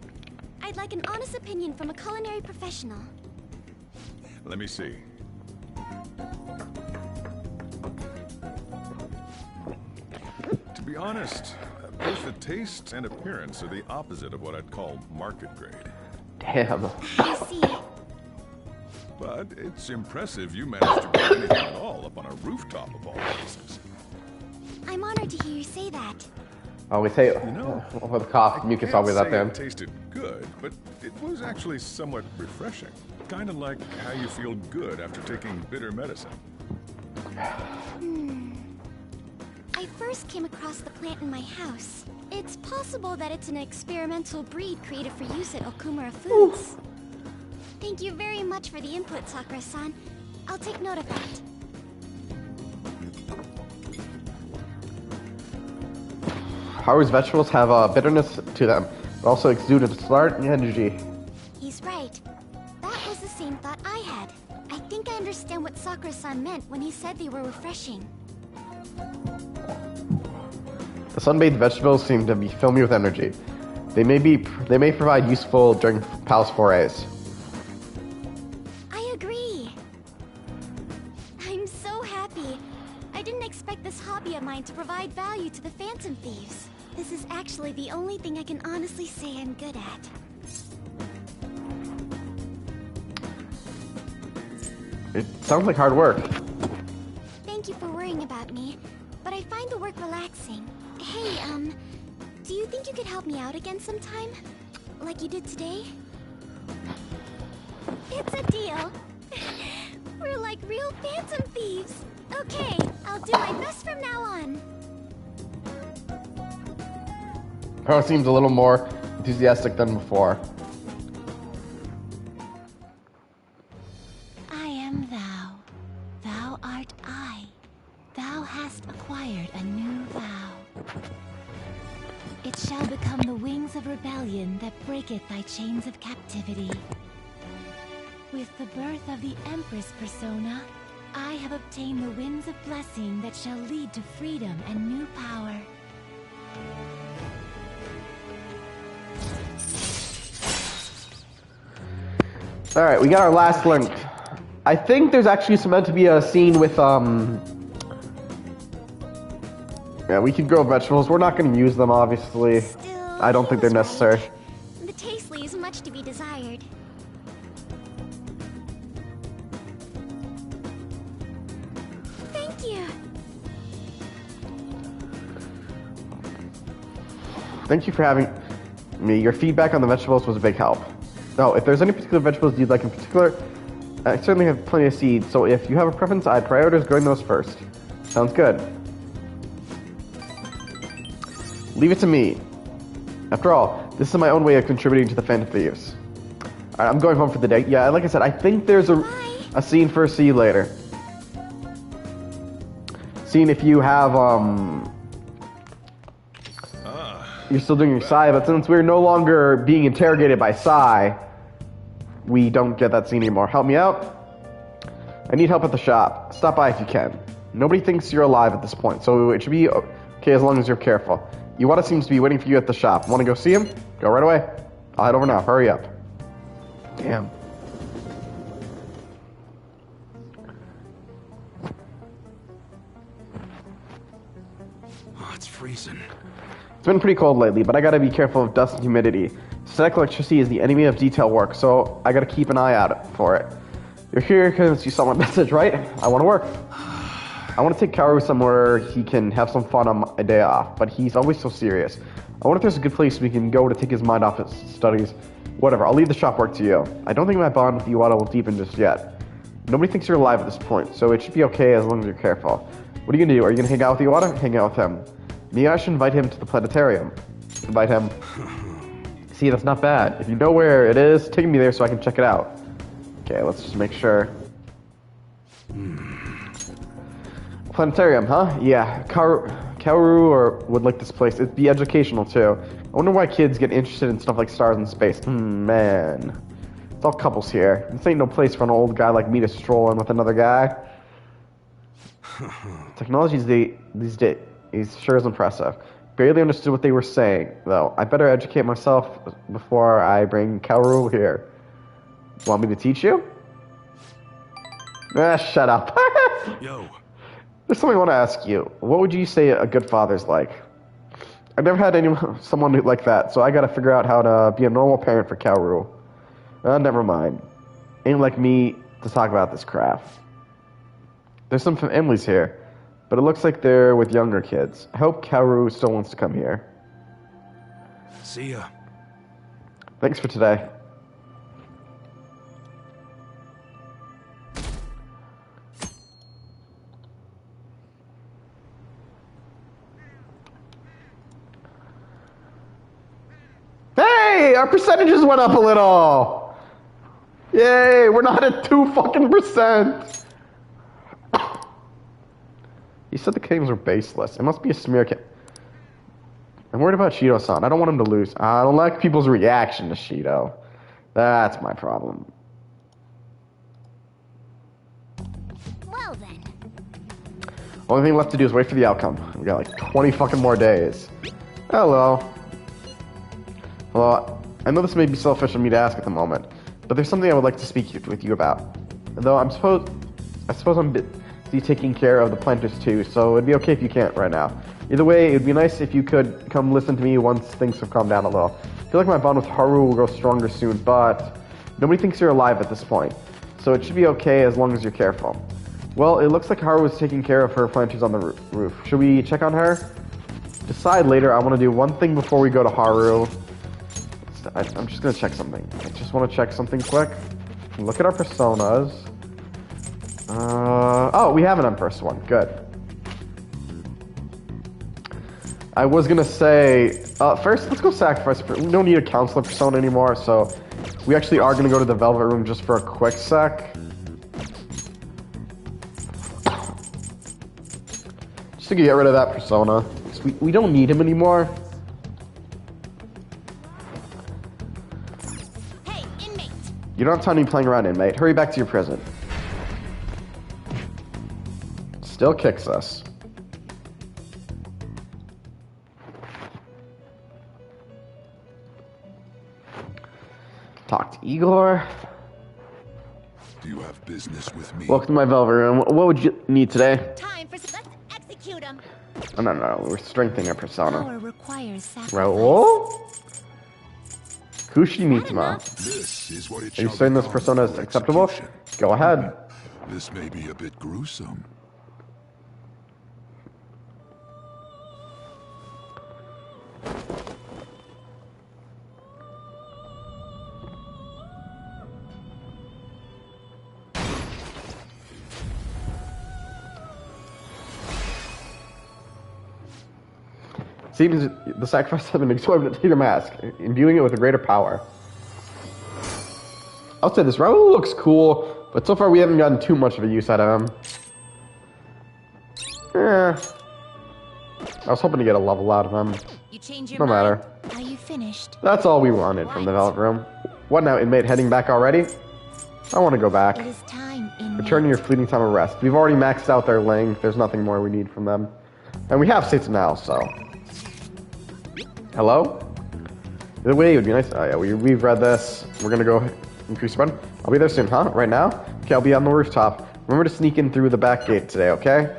I'd like an honest opinion from a culinary professional. Let me see. To be honest, both the taste and appearance are the opposite of what I'd call market grade. Damn. I see. But it's impressive you managed to grow anything at all up on a rooftop of all places. I'm honored to hear you say that. Oh, we say, you know, with the cough, mucus always up there. It tasted good, but it was actually somewhat refreshing. Kind of like how you feel good after taking bitter medicine. I first came across the plant in my house. It's possible that it's an experimental breed created for use at Okumura Foods. Thank you very much for the input, Sakura-san. I'll take note of that. Haru's vegetables have a bitterness to them, but also exude a startling energy. He's right. That was the same thought I had. I think I understand what Sakura-san meant when he said they were refreshing. The sun-bathed vegetables seem to be filmy with energy. They may provide useful during palace forays. I agree. I'm so happy. I didn't expect this hobby of mine to provide value to the Phantom Thieves. This is actually the only thing I can honestly say I'm good at. It sounds like hard work. Thank you for worrying about me, but I find the work relaxing. Hey, do you think you could help me out again sometime? Like you did today? It's a deal. We're like real Phantom Thieves. Okay, I'll do my best from now on. Her seems a little more enthusiastic than before. I am thou. Thou art I. Thou hast acquired a new vow. It shall become the wings of rebellion that breaketh thy chains of captivity. With the birth of the Empress persona, I have obtained the winds of blessing that shall lead to freedom and new power. Alright, we got our last link. I think there's actually meant to be a scene with, yeah, we can grow vegetables. We're not going to use them, obviously. I don't think they're necessary. The taste leaves much to be desired. Thank you. Thank you for having me. Your feedback on the vegetables was a big help. Now, if there's any particular vegetables you'd like in particular, I certainly have plenty of seeds, so if you have a preference, I'd prioritize growing those first. Sounds good. Leave it to me. After all, this is my own way of contributing to the Phantom Thieves. Alright, I'm going home for the day. Yeah, like I said, I think there's a scene for see you later. Seeing if you have, you're still doing your Psy, but since we're no longer being interrogated by Psy, we don't get that scene anymore. Help me out? I need help at the shop. Stop by if you can. Nobody thinks you're alive at this point, so it should be okay as long as you're careful. Iwata seems to be waiting for you at the shop. Want to go see him? Go right away. I'll head over now. Hurry up. Damn. Oh, it's freezing. It's been pretty cold lately, but I gotta be careful of dust and humidity. Static electricity is the enemy of detail work, so I gotta keep an eye out for it. You're here because you saw my message, right? I want to work. I want to take Kaoru somewhere he can have some fun on a day off, but he's always so serious. I wonder if there's a good place we can go to take his mind off his studies. Whatever, I'll leave the shop work to you. I don't think my bond with Iwata will deepen just yet. Nobody thinks you're alive at this point, so it should be okay as long as you're careful. What are you gonna do? Are you gonna hang out with Iwata? Hang out with him. Maybe I should invite him to the planetarium. Invite him. See, that's not bad. If you know where it is, take me there so I can check it out. Okay, let's just make sure. Planetarium, huh? Yeah, Kaoru would like this place. It'd be educational too. I wonder why kids get interested in stuff like stars and space. Man. It's all couples here. This ain't no place for an old guy like me to stroll in with another guy. Technology these days sure is impressive. Barely understood what they were saying, though. I better educate myself before I bring Kaoru here. Want me to teach you? Shut up. Yo. There's something I want to ask you. What would you say a good father's like? I've never had someone like that, so I gotta figure out how to be a normal parent for Kaoru. Never mind. Ain't like me to talk about this crap. There's some families here, but it looks like they're with younger kids. I hope Kaoru still wants to come here. See ya. Thanks for today. Hey, our percentages went up a little. Yay, we're not at 2%. He said the games were baseless. It must be a smear kit. I'm worried about Shido-san. I don't want him to lose. I don't like people's reaction to Shido. That's my problem. Well then. Only thing left to do is wait for the outcome. We got like 20 fucking more days. Hello. Well, I know this may be selfish of me to ask at the moment, but there's something I would like to speak with you about. Though I suppose I'm busy taking care of the planters too, so it'd be okay if you can't right now. Either way, it'd be nice if you could come listen to me once things have calmed down a little. I feel like my bond with Haru will grow stronger soon, but nobody thinks you're alive at this point. so it should be okay as long as you're careful. Well, it looks like Haru was taking care of her planters on the roof. Should we check on her? Decide later. I want to do one thing before we go to Haru. I'm just going to check something. I just want to check something quick. Look at our personas. Oh, we have an Empress one. Good. I was going to say, first, let's go sacrifice. We don't need a counselor persona anymore, so we actually are going to go to the Velvet Room just for a quick sec. Just to get rid of that persona. We don't need him anymore. Hey, inmate! You don't have time to be playing around, inmate. Hurry back to your prison. Still kicks us. Talk to Igor. Do you have business with me? Welcome to my Velvet Room. What would you need today? Time for let's execute him. Oh, no. We're strengthening our persona. Power requires sacrifice. Raoul? Kushimitma. This is what it Are you shall saying this become persona is for acceptable? execution. Go ahead. This may be a bit gruesome. Seems the sacrifice of an exorbitant leader mask, imbuing it with a greater power. I'll say this, Raoul looks cool, but so far we haven't gotten too much of a use out of him. I was hoping to get a level out of him. You change your No mind? matter. Are you finished? That's all we wanted from the Velvet Room. What now, inmate? Heading back already? I want to go back. It is time, inmate. Return to your fleeting time of rest. We've already maxed out their length. There's nothing more we need from them. And we have states now, so... Hello? The way it would be nice. Oh yeah, we've read this. We're gonna go increase spread. I'll be there soon, huh? Right now? Okay, I'll be on the rooftop. Remember to sneak in through the back gate today, okay?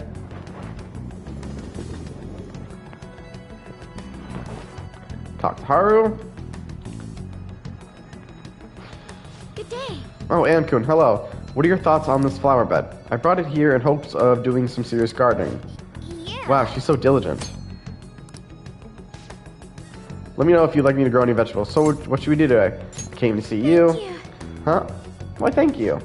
Talk to Haru. Good day. Oh, Ann-kun, hello. What are your thoughts on this flower bed? I brought it here in hopes of doing some serious gardening. Yeah. Wow, she's so diligent. Let me know if you'd like me to grow any vegetables. So, what should we do today? Came to see you. Thank you. Huh? Why, thank you.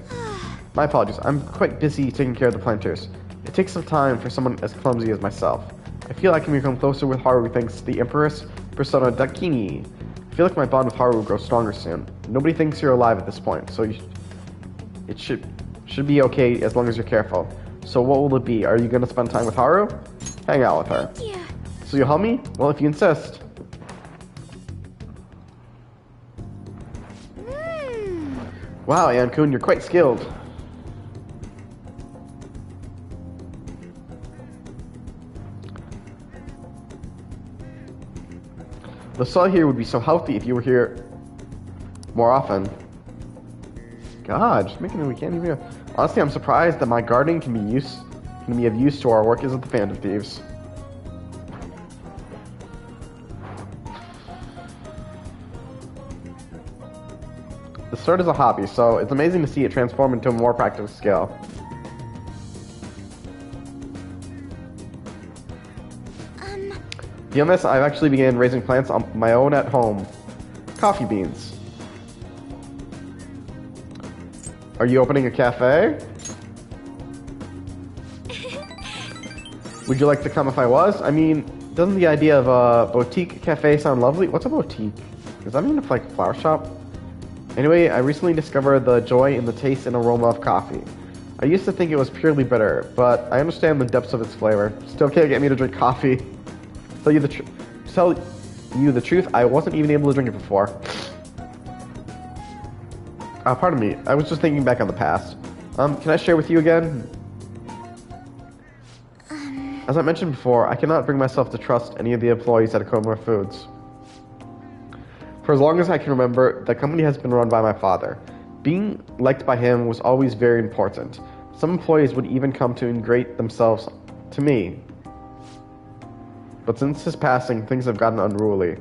My apologies. I'm quite busy taking care of the planters. It takes some time for someone as clumsy as myself. I feel I can become closer with Haru thanks to the Empress Persona Dakini. I feel like my bond with Haru will grow stronger soon. Nobody thinks you're alive at this point, so it should be okay as long as you're careful. So what will it be? Are you going to spend time with Haru? Hang out with her. Thank you. So you'll help me? Well, if you insist. Wow, Ann-kun, you're quite skilled. The soil here would be so healthy if you were here more often. God, just making it we can't even... Honestly, I'm surprised that my gardening can be of use to our workers at the Phantom Thieves. The sword is a hobby, so it's amazing to see it transform into a more practical skill. Beyond this, I've actually began raising plants on my own at home. Coffee beans. Are you opening a cafe? Would you like to come if I was? I mean, doesn't the idea of a boutique cafe sound lovely? What's a boutique? Does that mean it's like a flower shop? Anyway, I recently discovered the joy in the taste and aroma of coffee. I used to think it was purely bitter, but I understand the depths of its flavor. Still can't get me to drink coffee. Tell you the truth, I wasn't even able to drink it before. Pardon me, I was just thinking back on the past. Can I share with you again? As I mentioned before, I cannot bring myself to trust any of the employees at Akomura Foods. For as long as I can remember, the company has been run by my father. Being liked by him was always very important. Some employees would even come to ingrate themselves to me. But since his passing, things have gotten unruly.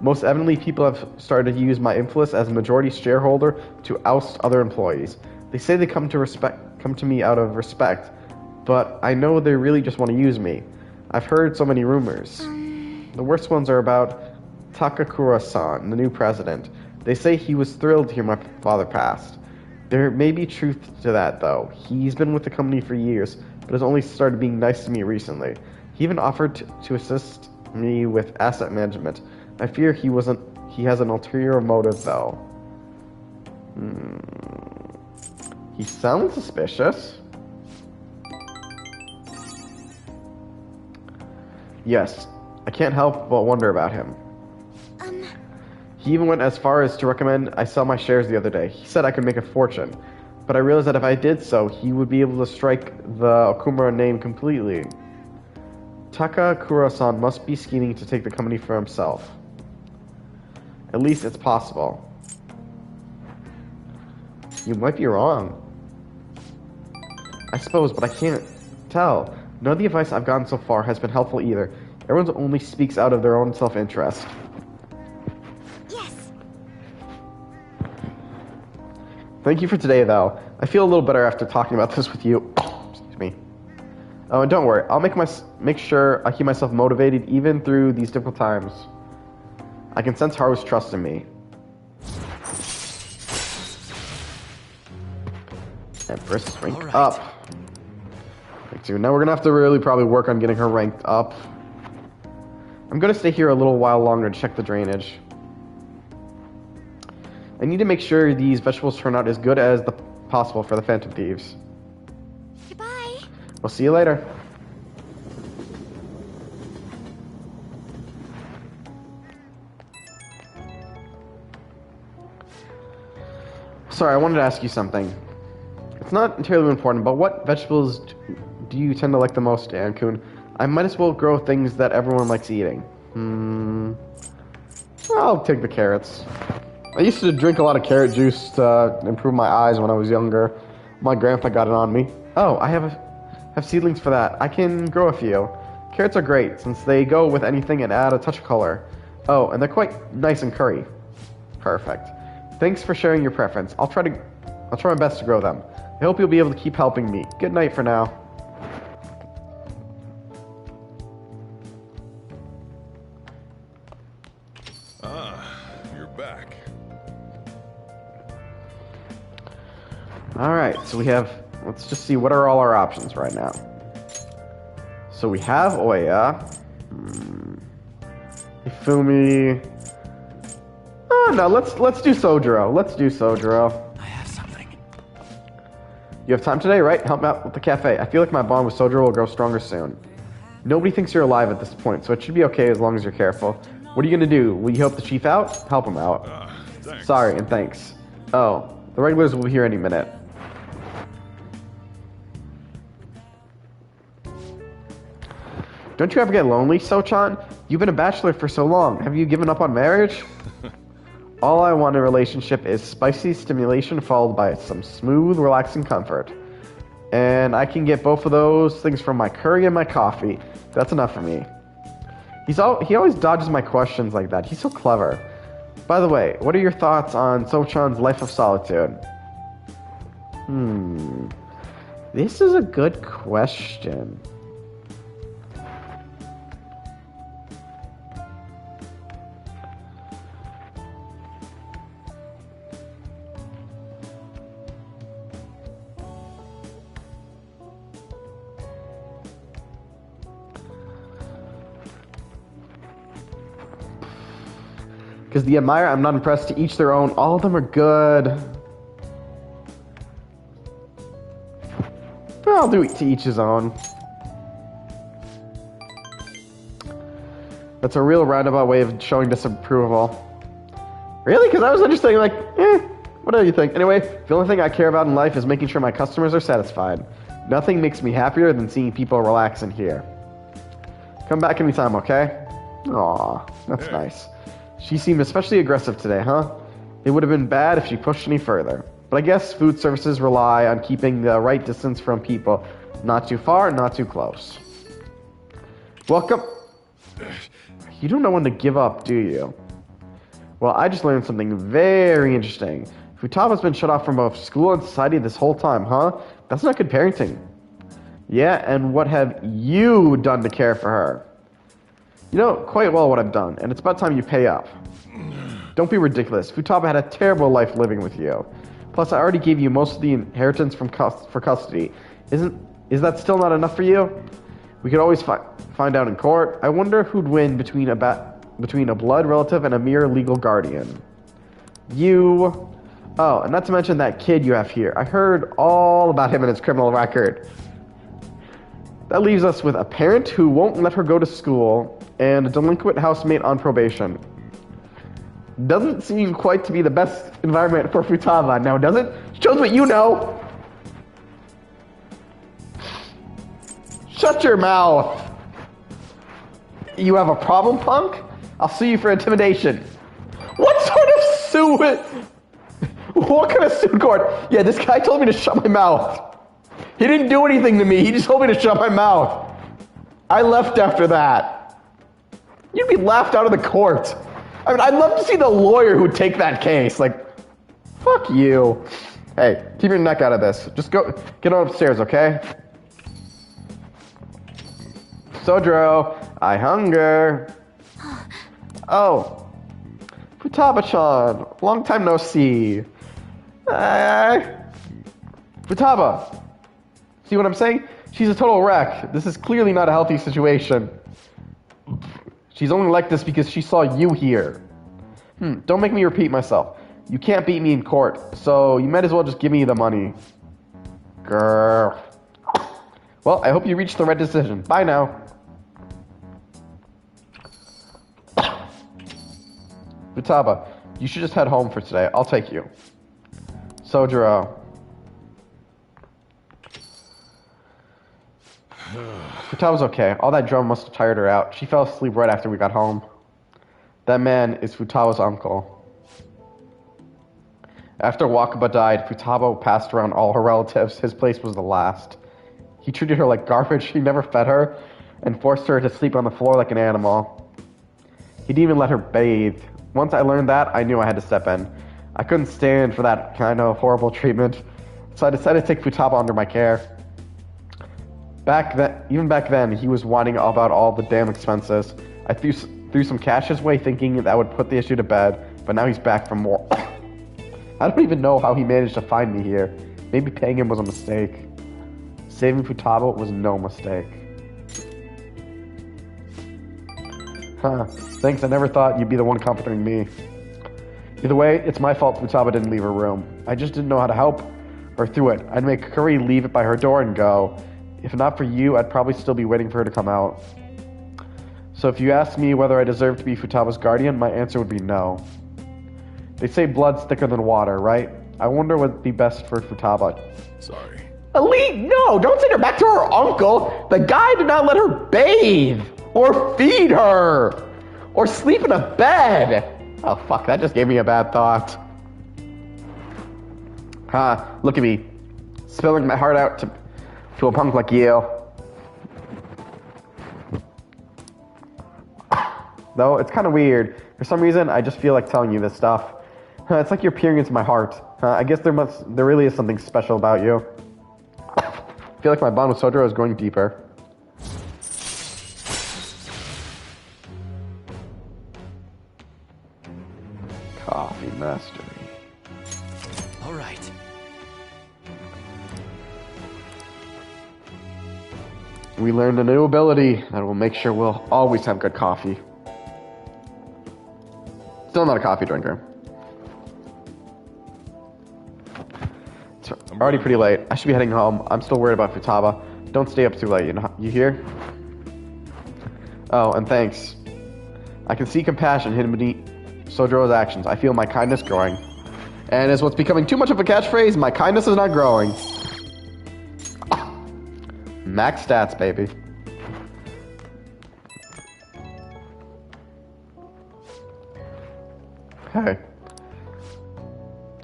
Most evidently, people have started to use my influence as a majority shareholder to oust other employees. They say they come to me out of respect, but I know they really just want to use me. I've heard so many rumors. The worst ones are about Takakura-san, the new president. They say he was thrilled to hear my father passed. There may be truth to that, though. He's been with the company for years, but has only started being nice to me recently. He even offered to assist me with asset management. I fear he has an ulterior motive, though. He sounds suspicious. Yes, I can't help but wonder about him. He even went as far as to recommend I sell my shares the other day. He said I could make a fortune, but I realized that if I did so, he would be able to strike the Okumura name completely. Takakura-san must be scheming to take the company for himself. At least it's possible. You might be wrong. I suppose, but I can't tell. None of the advice I've gotten so far has been helpful either. Everyone only speaks out of their own self-interest. Yes. Thank you for today, though. I feel a little better after talking about this with you. Excuse me. Oh, and don't worry. I'll make sure I keep myself motivated even through these difficult times. I can sense Haru's trust in me. Empress, rank up. Now we're gonna have to really probably work on getting her ranked up. I'm gonna stay here a little while longer to check the drainage. I need to make sure these vegetables turn out as good as possible for the Phantom Thieves. Goodbye. We'll see you later. Sorry, I wanted to ask you something. It's not entirely important, but what vegetables do you tend to like the most, Ann-kun? I might as well grow things that everyone likes eating. I'll take the carrots. I used to drink a lot of carrot juice to improve my eyes when I was younger. My grandpa got it on me. Oh, I have seedlings for that. I can grow a few. Carrots are great, since they go with anything and add a touch of color. Oh, and they're quite nice in curry. Perfect. Thanks for sharing your preference. I'll try my best to grow them. I hope you'll be able to keep helping me. Good night for now. You're back. Alright, so we have... Let's just see, what are all our options right now? So we have Oya. Ifumi. Oh, no, let's do Sojiro. Let's do Sojiro. You have time today, right? Help me out with the cafe. I feel like my bond with Sojiro will grow stronger soon. Nobody thinks you're alive at this point, so it should be okay as long as you're careful. What are you going to do? Will you help the chief out? Help him out. Thanks. Sorry, and thanks. Oh, the regulars will be here any minute. Don't you ever get lonely, Sochan? You've been a bachelor for so long. Have you given up on marriage? All I want in a relationship is spicy stimulation followed by some smooth, relaxing comfort. And I can get both of those things from my curry and my coffee. That's enough for me. He always dodges my questions like that. He's so clever. By the way, what are your thoughts on Sochan's life of solitude? This is a good question. Because the admire, I'm not impressed, to each their own. All of them are good. But I'll do it to each his own. That's a real roundabout way of showing disapproval. Really? Because I was just saying, like, what do you think? Anyway, the only thing I care about in life is making sure my customers are satisfied. Nothing makes me happier than seeing people relax in here. Come back anytime, okay? Aw, that's nice. She seemed especially aggressive today, huh? It would have been bad if she pushed any further. But I guess food services rely on keeping the right distance from people. Not too far, not too close. Welcome. You don't know when to give up, do you? Well, I just learned something very interesting. Futaba's been shut off from both school and society this whole time, huh? That's not good parenting. Yeah, and what have you done to care for her? You know quite well what I've done, and it's about time you pay up. Don't be ridiculous. Futaba had a terrible life living with you. Plus, I already gave you most of the inheritance for custody. Is that still not enough for you? We could always find out in court. I wonder who'd win between a blood relative and a mere legal guardian. You... Oh, and not to mention that kid you have here. I heard all about him and his criminal record. That leaves us with a parent who won't let her go to school and a delinquent housemate on probation. Doesn't seem quite to be the best environment for Futaba now, does it? Shows what you know. Shut your mouth. You have a problem, punk? I'll sue you for intimidation. What sort of sue? What kind of suit court? Yeah, this guy told me to shut my mouth. He didn't do anything to me. He just told me to shut my mouth. I left after that. You'd be laughed out of the court. I mean, I'd love to see the lawyer who'd take that case. Like, fuck you. Hey, keep your neck out of this. Just get on upstairs, okay? Sojiro, I hunger. Oh. Futaba-chan, long time no see. Futaba. See what I'm saying? She's a total wreck. This is clearly not a healthy situation. She's only like this because she saw you here. Don't make me repeat myself. You can't beat me in court, so you might as well just give me the money. Grrr. Well, I hope you reached the right decision. Bye now. Futaba, you should just head home for today. I'll take you. Sojiro. Futaba's okay. All that drum must have tired her out. She fell asleep right after we got home. That man is Futaba's uncle. After Wakaba died, Futaba passed around all her relatives. His place was the last. He treated her like garbage. He never fed her and forced her to sleep on the floor like an animal. He didn't even let her bathe. Once I learned that, I knew I had to step in. I couldn't stand for that kind of horrible treatment, so I decided to take Futaba under my care. Even back then, he was whining about all the damn expenses. I threw some cash his way thinking that would put the issue to bed, but now he's back for more. I don't even know how he managed to find me here. Maybe paying him was a mistake. Saving Futaba was no mistake. Huh. Thanks, I never thought you'd be the one comforting me. Either way, it's my fault Futaba didn't leave her room. I just didn't know how to help her through it. I'd make Kuri leave it by her door and go. If not for you, I'd probably still be waiting for her to come out. So if you ask me whether I deserve to be Futaba's guardian, my answer would be no. They say blood's thicker than water, right? I wonder what would be best for Futaba. Sorry. Elite, no! Don't send her back to her uncle! The guy did not let her bathe! Or feed her! Or sleep in a bed! Oh fuck, that just gave me a bad thought. Look at me. Spilling my heart out to a punk like you. Though, it's kind of weird. For some reason, I just feel like telling you this stuff. It's like you're peering into my heart. I guess there really is something special about you. I feel like my bond with Sojiro is growing deeper. Coffee mastery. All right. We learned a new ability that will make sure we'll always have good coffee. Still not a coffee drinker. It's already pretty late. I should be heading home. I'm still worried about Futaba. Don't stay up too late, you hear? Oh, and thanks. I can see compassion hidden beneath Sojiro's actions. I feel my kindness growing. And as what's becoming too much of a catchphrase, my kindness is not growing. Max stats, baby. Hey.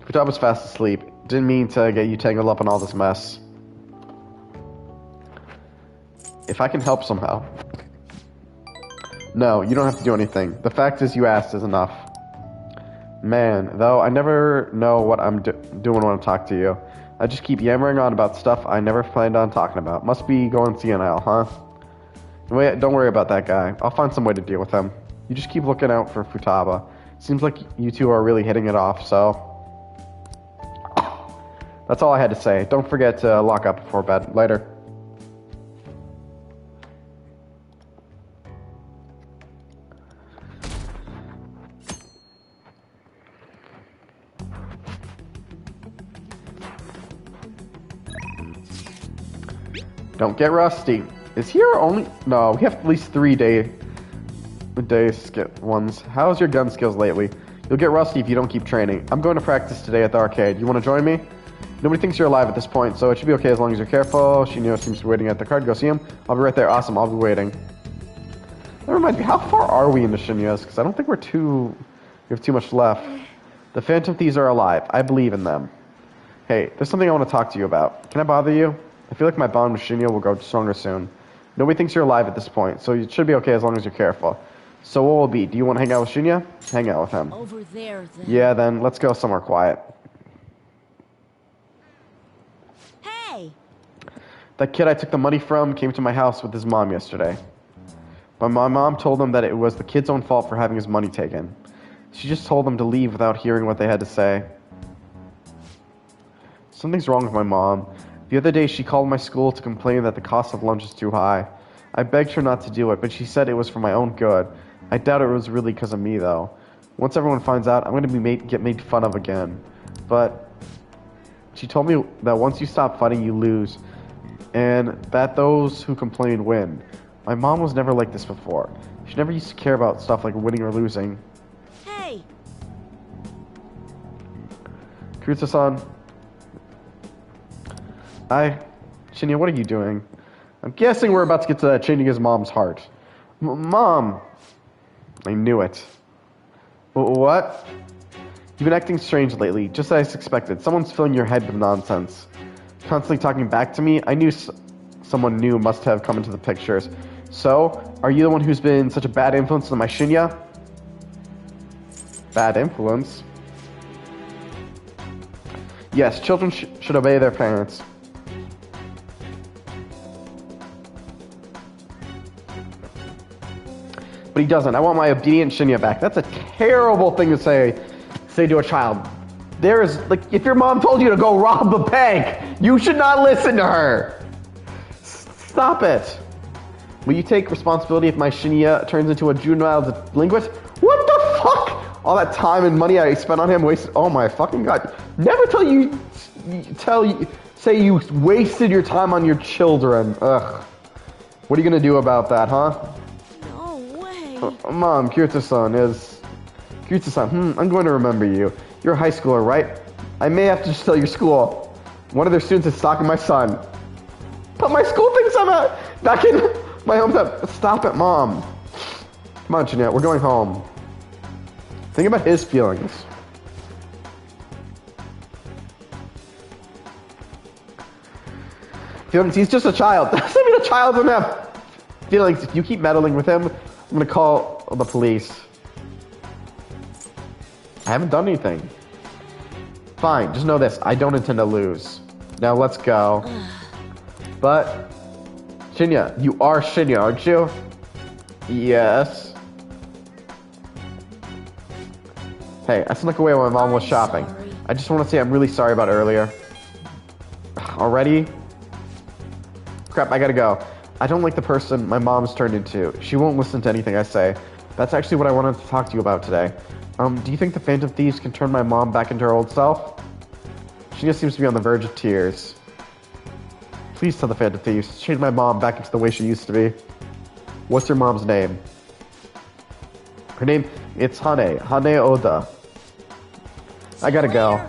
Futaba's fast asleep. Didn't mean to get you tangled up in all this mess. If I can help somehow. No, you don't have to do anything. The fact is you asked is enough. Man, though, I never know what I'm doing when I talk to you. I just keep yammering on about stuff I never planned on talking about. Must be going senile, huh? Wait, don't worry about that guy. I'll find some way to deal with him. You just keep looking out for Futaba. Seems like you two are really hitting it off, so... That's all I had to say. Don't forget to lock up before bed. Later. Don't get rusty. Is here only... No, we have at least 3 day ones. How's your gun skills lately? You'll get rusty if you don't keep training. I'm going to practice today at the arcade. You want to join me? Nobody thinks you're alive at this point, so it should be okay as long as you're careful. Shinio seems to be waiting at the card. Go see him. I'll be right there. Awesome, I'll be waiting. That reminds me, how far are we into Shinio's? Because I don't think we have too much left. The Phantom Thieves are alive. I believe in them. Hey, there's something I want to talk to you about. Can I bother you? I feel like my bond with Shinio will grow stronger soon. Nobody thinks you're alive at this point, so it should be okay as long as you're careful. So what will it be? Do you want to hang out with Shinya? Hang out with him. Over there, then. Yeah, then let's go somewhere quiet. Hey! That kid I took the money from came to my house with his mom yesterday. But my mom told him that it was the kid's own fault for having his money taken. She just told them to leave without hearing what they had to say. Something's wrong with my mom. The other day she called my school to complain that the cost of lunch is too high. I begged her not to do it, but she said it was for my own good. I doubt it was really because of me, though. Once everyone finds out, I'm going to get made fun of again. But she told me that once you stop fighting, you lose, and that those who complain win. My mom was never like this before. She never used to care about stuff like winning or losing. Hey! Kurita-san. Shinya, what are you doing? I'm guessing we're about to get to that changing his mom's heart. Mom! I knew it. What? You've been acting strange lately, just as expected. Someone's filling your head with nonsense. Constantly talking back to me. I knew someone new must have come into the pictures. So, are you the one who's been such a bad influence on my Shinya? Bad influence? Yes, children should obey their parents. But he doesn't. I want my obedient Shinya back. That's a terrible thing to say to a child. There is, like, if your mom told you to go rob a bank, you should not listen to her. Stop it. Will you take responsibility if my Shinya turns into a juvenile delinquent? What the fuck? All that time and money I spent on him wasted. Oh my fucking god. Never say you wasted your time on your children. Ugh. What are you gonna do about that, huh? Mom, Kirita-san, I'm going to remember you. You're a high schooler, right? I may have to just tell your school. One of their students is stalking my son. But my school thinks I'm back in my hometown. Stop it, Mom. Come on, Jeanette, we're going home. Think about his feelings. He's just a child. Doesn't mean a child doesn't have feelings. If you keep meddling with him, I'm gonna call the police. I haven't done anything. Fine, just know this. I don't intend to lose. Now let's go. But, Shinya, you are Shinya, aren't you? Yes. Hey, I snuck away while my mom was shopping. I just want to say I'm really sorry about earlier. Already? Crap, I gotta go. I don't like the person my mom's turned into. She won't listen to anything I say. That's actually what I wanted to talk to you about today. Do you think the Phantom Thieves can turn my mom back into her old self? She just seems to be on the verge of tears. Please tell the Phantom Thieves, change my mom back into the way she used to be. What's your mom's name? Her name, it's Hane Oda. I gotta go.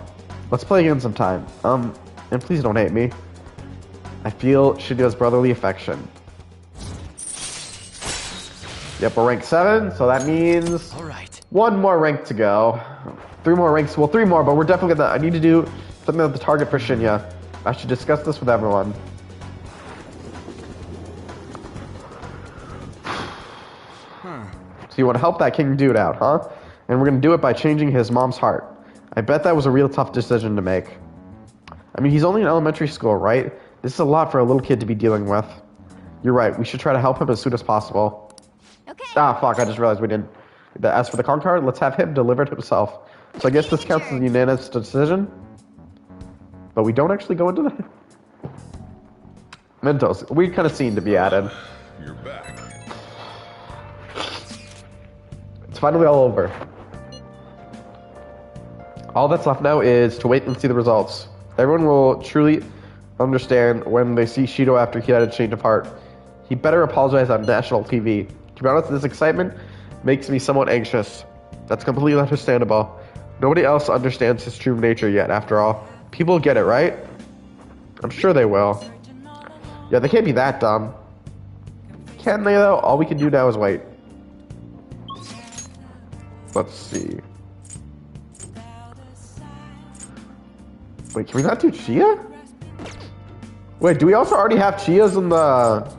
Let's play again sometime. And please don't hate me. I feel Shinya's brotherly affection. Yep, we're rank 7, so that means one more rank to go. 3 more ranks, well 3 more, but we're definitely gonna, I need to do something with the target for Shinya. I should discuss this with everyone. So you want to help that king dude out, huh? And we're gonna do it by changing his mom's heart. I bet that was a real tough decision to make. I mean, he's only in elementary school, right? This is a lot for a little kid to be dealing with. You're right, we should try to help him as soon as possible. Okay. Ah, fuck, I just realized we didn't. As for the con card, let's have him deliver it himself. So I guess this counts as a unanimous decision. But we don't actually go into that. Mentos, we kind of seem to be added. You're back. It's finally all over. All that's left now is to wait and see the results. Everyone will truly understand when they see Shido after he had a change of heart. He better apologize on national TV. To be honest, this excitement makes me somewhat anxious. That's completely understandable. Nobody else understands his true nature yet, after all. People get it, right? I'm sure they will. Yeah, they can't be that dumb. Can they, though? All we can do now is wait. Let's see. Wait, can we not do Chia? Wait, do we also already have Chias in the...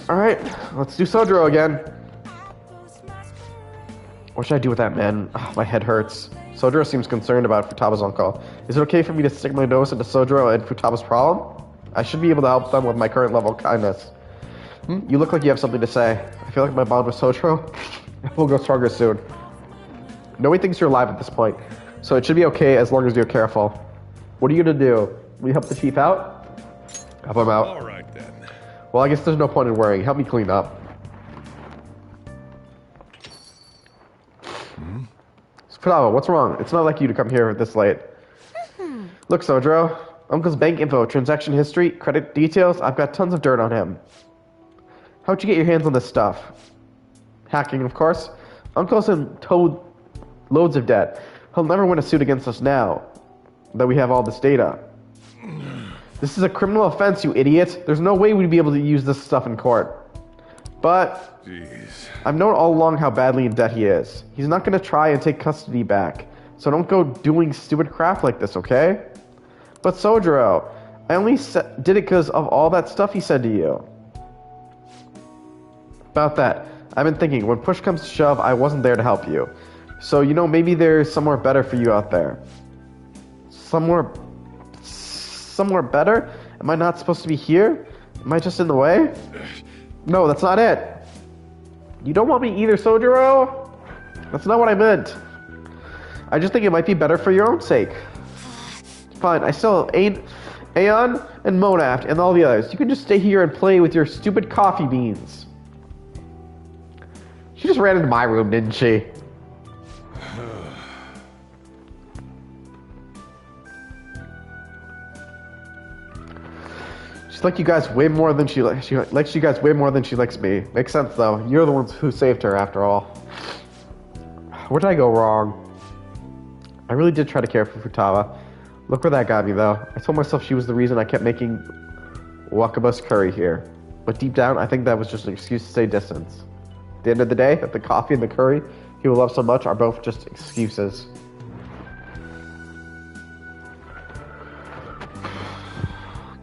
Alright, let's do Sojiro again. What should I do with that, man? Ugh, my head hurts. Sojiro seems concerned about Futaba's uncle. Is it okay for me to stick my nose into Sojiro and Futaba's problem? I should be able to help them with my current level of kindness. You look like you have something to say. I feel like my bond with Sojiro will go stronger soon. Nobody thinks you're alive at this point, so it should be okay as long as you're careful. What are you gonna do? Will you help the chief out? Help him out. Alright then. Well, I guess there's no point in worrying. Help me clean up. Futaba, what's wrong? It's not like you to come here this late. Look, Sojiro. Uncle's bank info, transaction history, credit details. I've got tons of dirt on him. How'd you get your hands on this stuff? Hacking, of course. Uncle's in loads of debt. He'll never win a suit against us now that we have all this data. This is a criminal offense, you idiot. There's no way we'd be able to use this stuff in court. But jeez. I've known all along how badly in debt he is. He's not going to try and take custody back. So don't go doing stupid crap like this, okay? But Sojiro, I only did it because of all that stuff he said to you. About that, I've been thinking, when push comes to shove, I wasn't there to help you. So, you know, maybe there's somewhere better for you out there. Somewhere better? Am I not supposed to be here? Am I just in the way? No, that's not it. You don't want me either, Sojiro? That's not what I meant. I just think it might be better for your own sake. Fine, I still ain't Aeon and Monaft and all the others. You can just stay here and play with your stupid coffee beans. She just ran into my room, didn't she? She's like you guys way more than she likes you guys way more than she likes me. Makes sense though. You're the ones who saved her after all. Where did I go wrong? I really did try to care for Futaba. Look where that got me though. I told myself she was the reason I kept making Wakaba's curry here. But deep down, I think that was just an excuse to stay distant. At the end of the day, that the coffee and the curry he will love so much are both just excuses.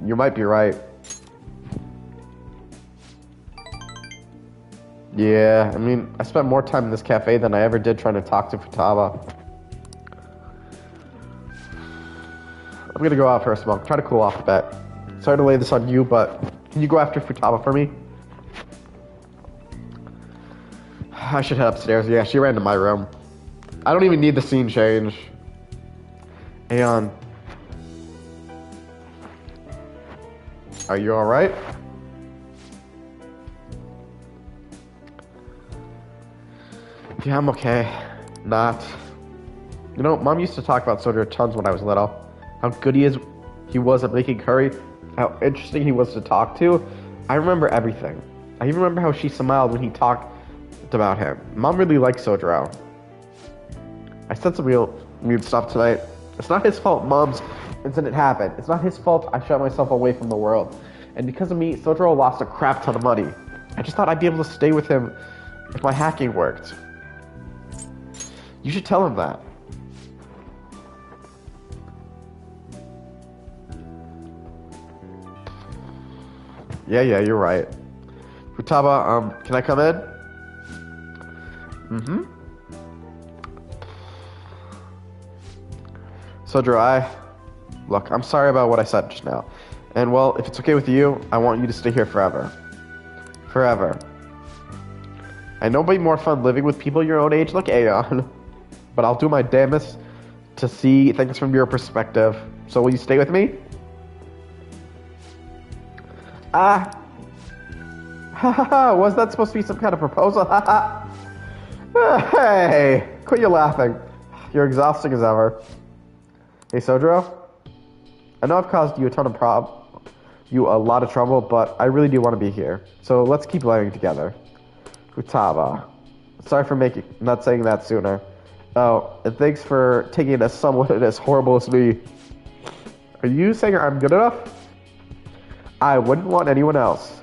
You might be right. Yeah, I mean, I spent more time in this cafe than I ever did trying to talk to Futaba. I'm gonna go out for a smoke. Try to cool off a bit. Sorry to lay this on you, but can you go after Futaba for me? I should head upstairs. Yeah, she ran to my room. I don't even need the scene change. Aeon. Are you alright? Yeah, I'm okay. Not. You know, Mom used to talk about Sojiro tons when I was little. How good he was at making curry. How interesting he was to talk to. I remember everything. I even remember how she smiled when he talked about him. Mom really likes Sojiro. I said some real weird stuff tonight. It's not his fault Mom's incident happened. It's not his fault I shut myself away from the world. And because of me, Sojiro lost a crap ton of money. I just thought I'd be able to stay with him if my hacking worked. You should tell him that. Yeah, you're right. Futaba, can I come in? Mm-hmm. Sojiro, look, I'm sorry about what I said just now. And well, if it's okay with you, I want you to stay here forever. Forever. I know it'll be more fun living with people your own age like Aeon, but I'll do my damnedest to see things from your perspective. So will you stay with me? Ah. Ha ha ha, was that supposed to be some kind of proposal? Ha ha. Hey, quit your laughing. You're exhausting as ever. Hey, Sojiro? I know I've caused you a lot of trouble, but I really do want to be here. So let's keep learning together. Futaba. Sorry for not saying that sooner. Oh, and thanks for taking it as someone as horrible as me. Are you saying I'm good enough? I wouldn't want anyone else.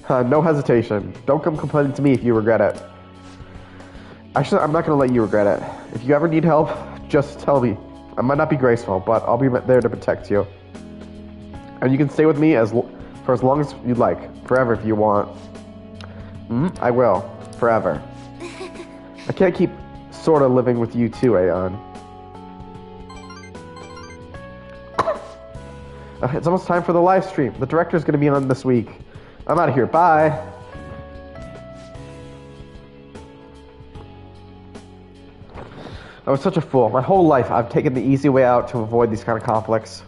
No hesitation. Don't come complaining to me if you regret it. Actually, I'm not going to let you regret it. If you ever need help, just tell me. I might not be graceful, but I'll be there to protect you. And you can stay with me for as long as you'd like. Forever if you want. I will. Forever. I can't keep sort of living with you too, Aeon. It's almost time for the live stream. The director's going to be on this week. I'm out of here. Bye. I was such a fool. My whole life, I've taken the easy way out to avoid these kind of conflicts.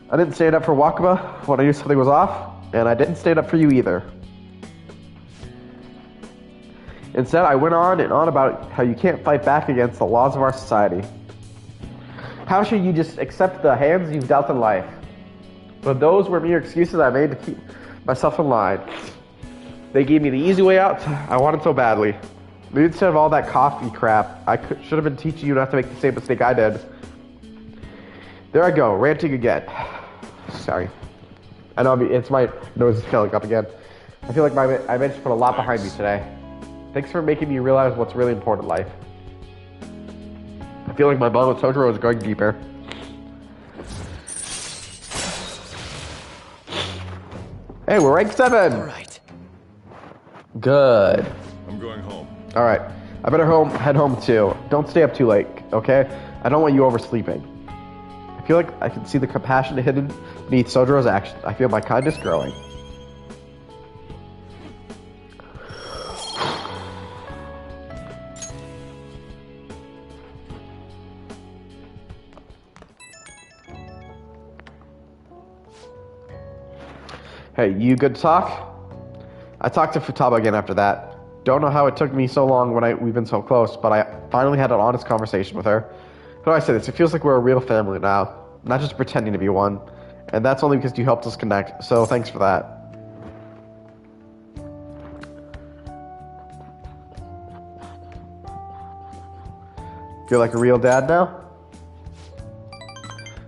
I didn't stand up for Wakaba when I knew something was off, and I didn't stand up for you either. Instead, I went on and on about how you can't fight back against the laws of our society. How should you just accept the hands you've dealt in life? But those were mere excuses I made to keep myself in line. They gave me the easy way out I wanted so badly. Maybe instead of all that coffee crap, I should have been teaching you not to make the same mistake I did. There I go, ranting again. Sorry. I know it's my nose is filling up again. I feel like I managed to put a lot behind me today. Thanks for making me realize what's really important in life. I feel like my bond with Sojiro is going deeper. Hey, we're rank 7! Alright. Good. I'm going home. Alright. I better head home too. Don't stay up too late, okay? I don't want you oversleeping. I feel like I can see the compassion hidden beneath Sojiro's actions. I feel my kindness growing. Hey, you good to talk? I talked to Futaba again after that. Don't know how it took me so long when we've been so close, but I finally had an honest conversation with her. How do I say this? It feels like we're a real family now, not just pretending to be one. And that's only because you helped us connect, so thanks for that. Feel like a real dad now?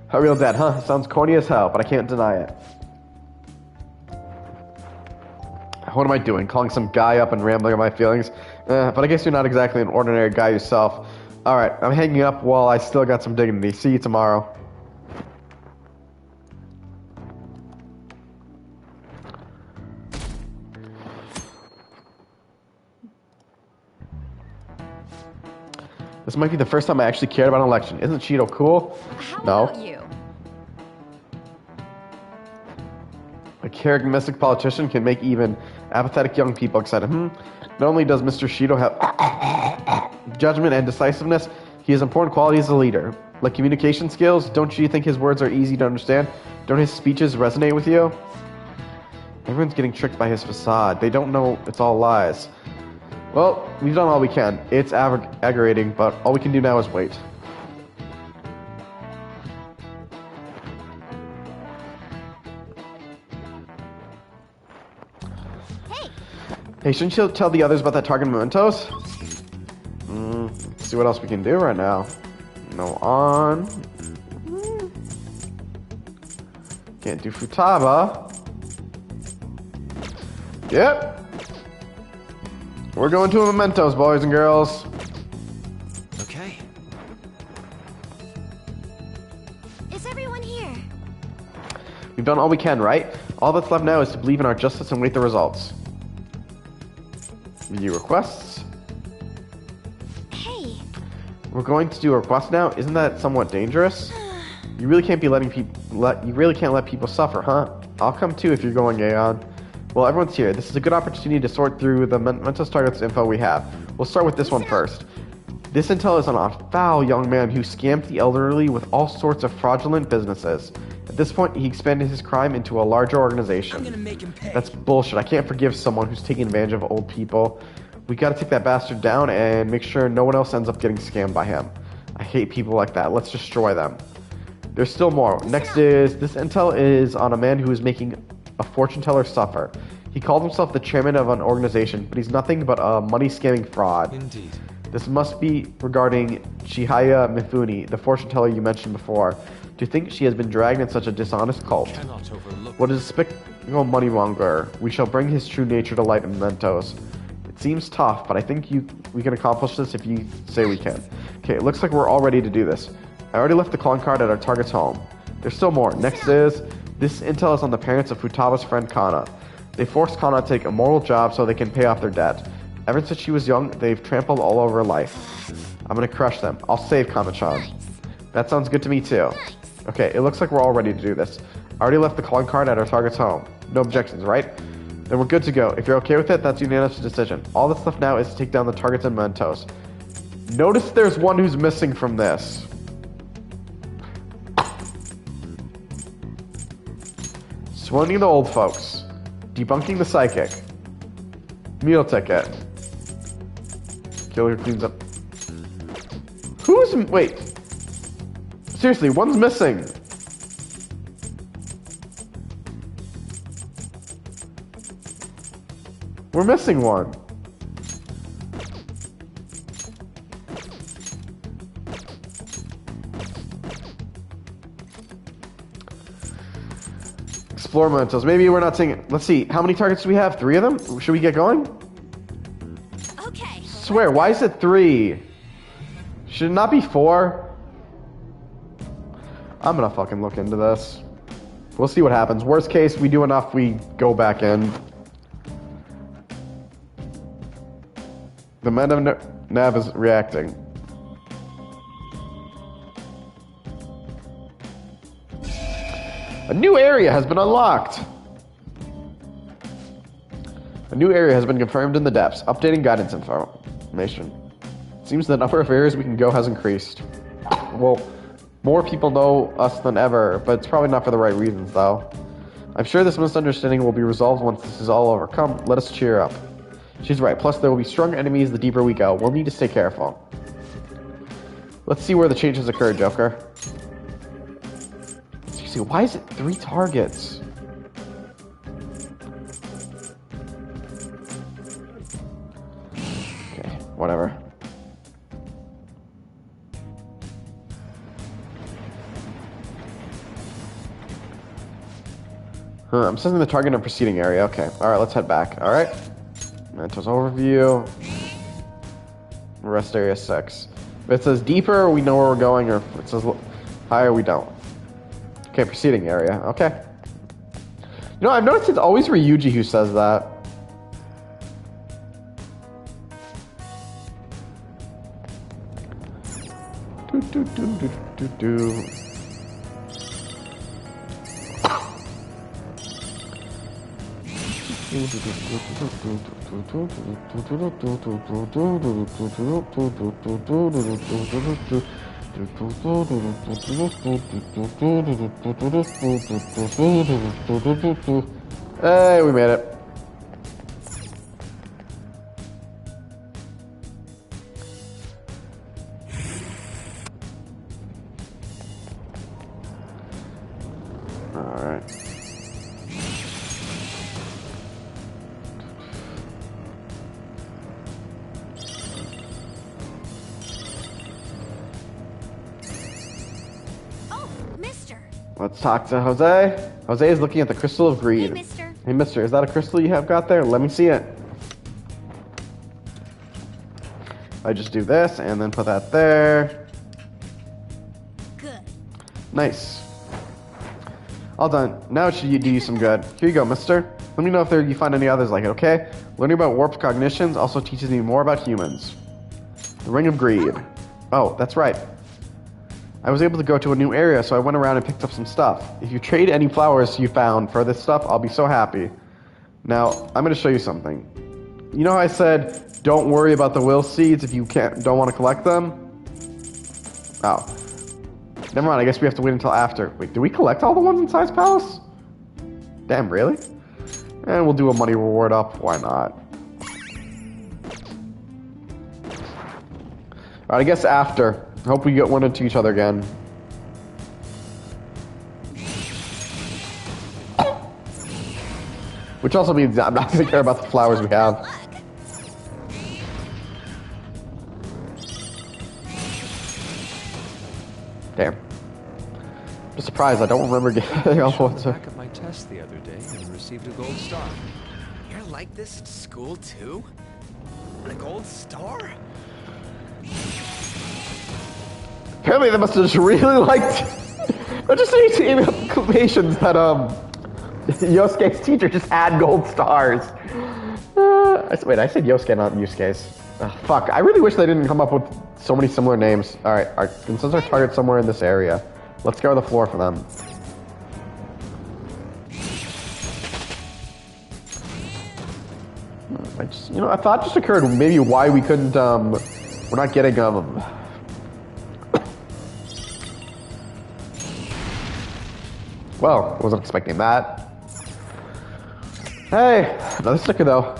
A real dad, huh? Sounds corny as hell, but I can't deny it. What am I doing? Calling some guy up and rambling on my feelings? But I guess you're not exactly an ordinary guy yourself. Alright, I'm hanging up while I still got some dignity. See you tomorrow. This might be the first time I actually cared about an election. Isn't Shido cool? How no. about you? A charismatic politician can make even apathetic young people excited. Not only does Mr. Shido have judgment and decisiveness, he has important qualities as a leader. Like communication skills, don't you think his words are easy to understand? Don't his speeches resonate with you? Everyone's getting tricked by his facade. They don't know it's all lies. Well, we've done all we can. It's aggravating, but all we can do now is wait. Hey, shouldn't you tell the others about that target mementos? Let's see what else we can do right now. No on. Can't do Futaba. Yep. We're going to a mementos, boys and girls. Okay. Is everyone here? We've done all we can, right? All that's left now is to believe in our justice and wait the results. View requests. Hey. We're going to do a request now. Isn't that somewhat dangerous? You really can't be letting people. You really can't let people suffer, huh? I'll come too if you're going, Aeon. Well, everyone's here. This is a good opportunity to sort through the Mentos targets info we have. We'll start with this one first. This intel is on a foul young man who scammed the elderly with all sorts of fraudulent businesses. At this point, he expanded his crime into a larger organization. I'm gonna make him pay. That's bullshit. I can't forgive someone who's taking advantage of old people. We gotta take that bastard down and make sure no one else ends up getting scammed by him. I hate people like that. Let's destroy them. There's still more. Next is, this intel is on a man who is making a fortune teller suffer. He called himself the chairman of an organization, but he's nothing but a money scamming fraud. Indeed. This must be regarding Chihaya Mifune, the fortune teller you mentioned before. To think she has been dragged in such a dishonest cult. What a despicable moneymonger. We shall bring his true nature to light in Mentos. It seems tough, but I think we can accomplish this if you say we can. Okay, it looks like we're all ready to do this. I already left the calling card at our target's home. There's still more. Next is, this intel is on the parents of Futaba's friend Kana. They forced Kana to take a moral job so they can pay off their debt. Ever since she was young, they've trampled all over her life. I'm gonna crush them. I'll save Kana-chan. That sounds good to me too. Okay, it looks like we're all ready to do this. I already left the calling card at our target's home. No objections, right? Then we're good to go. If you're okay with it, that's a unanimous decision. All that's left now is to take down the targets in Mentos. Notice there's one who's missing from this. Swarming the old folks. Debunking the psychic. Meal ticket. Killer cleans up. Wait. Seriously, one's missing. We're missing one. Explore Mentos. Maybe we're not seeing it. Let's see. How many targets do we have? 3 of them? Should we get going? Okay. Swear, why is it 3? Should it not be 4? I'm gonna fucking look into this. We'll see what happens. Worst case, we do enough, we go back in. The man of Nav is reacting. A new area has been unlocked. A new area has been confirmed in the depths. Updating guidance information. Seems the number of areas we can go has increased. Well, more people know us than ever, but it's probably not for the right reasons, though. I'm sure this misunderstanding will be resolved once this is all overcome. Let us cheer up. She's right. Plus, there will be stronger enemies the deeper we go. We'll need to stay careful. Let's see where the changes occur, Joker. Seriously, why is it 3 targets? Okay, whatever. I'm sending the target in a preceding area. Okay. Alright, let's head back. Alright. Mentos overview. Rest area 6. If it says deeper, we know where we're going, or if it says higher, we don't. Okay, preceding area. Okay. You know, I've noticed it's always Ryuji who says that. Hey, we made it. All right. Let's talk to Jose. Jose is looking at the Crystal of Greed. Hey, mister. Hey, mister, is that a crystal you have got there? Let me see it. I just do this and then put that there. Good. Nice. All done. Now it should do you some good. Here you go, mister. Let me know if you find any others like it, okay? Learning about warped cognitions also teaches me more about humans. The Ring of Greed. Oh, that's right. I was able to go to a new area, so I went around and picked up some stuff. If you trade any flowers you found for this stuff, I'll be so happy. Now, I'm going to show you something. You know how I said, don't worry about the will seeds if you don't want to collect them? Oh. Never mind, I guess we have to wait until after. Wait, do we collect all the ones in Sai's Palace? Damn, really? And we'll do a money reward up. Why not? Alright, I guess after. I hope we get one into each other again. Which also means I'm not going to care about the flowers we have. Damn. I'm just surprised I don't remember getting all ones. Back at my test the other day and received a gold star. You're like this at school too? A gold star? Apparently they must have just really liked... I'm just seeing applications that, Yosuke's teacher just had gold stars. Wait, I said Yosuke, not Yusuke's. Fuck, I really wish they didn't come up with so many similar names. Alright, since our target's somewhere in this area, let's go to the floor for them. A thought just occurred maybe why we couldn't, we're not getting, well, I wasn't expecting that. Hey, another sticker though.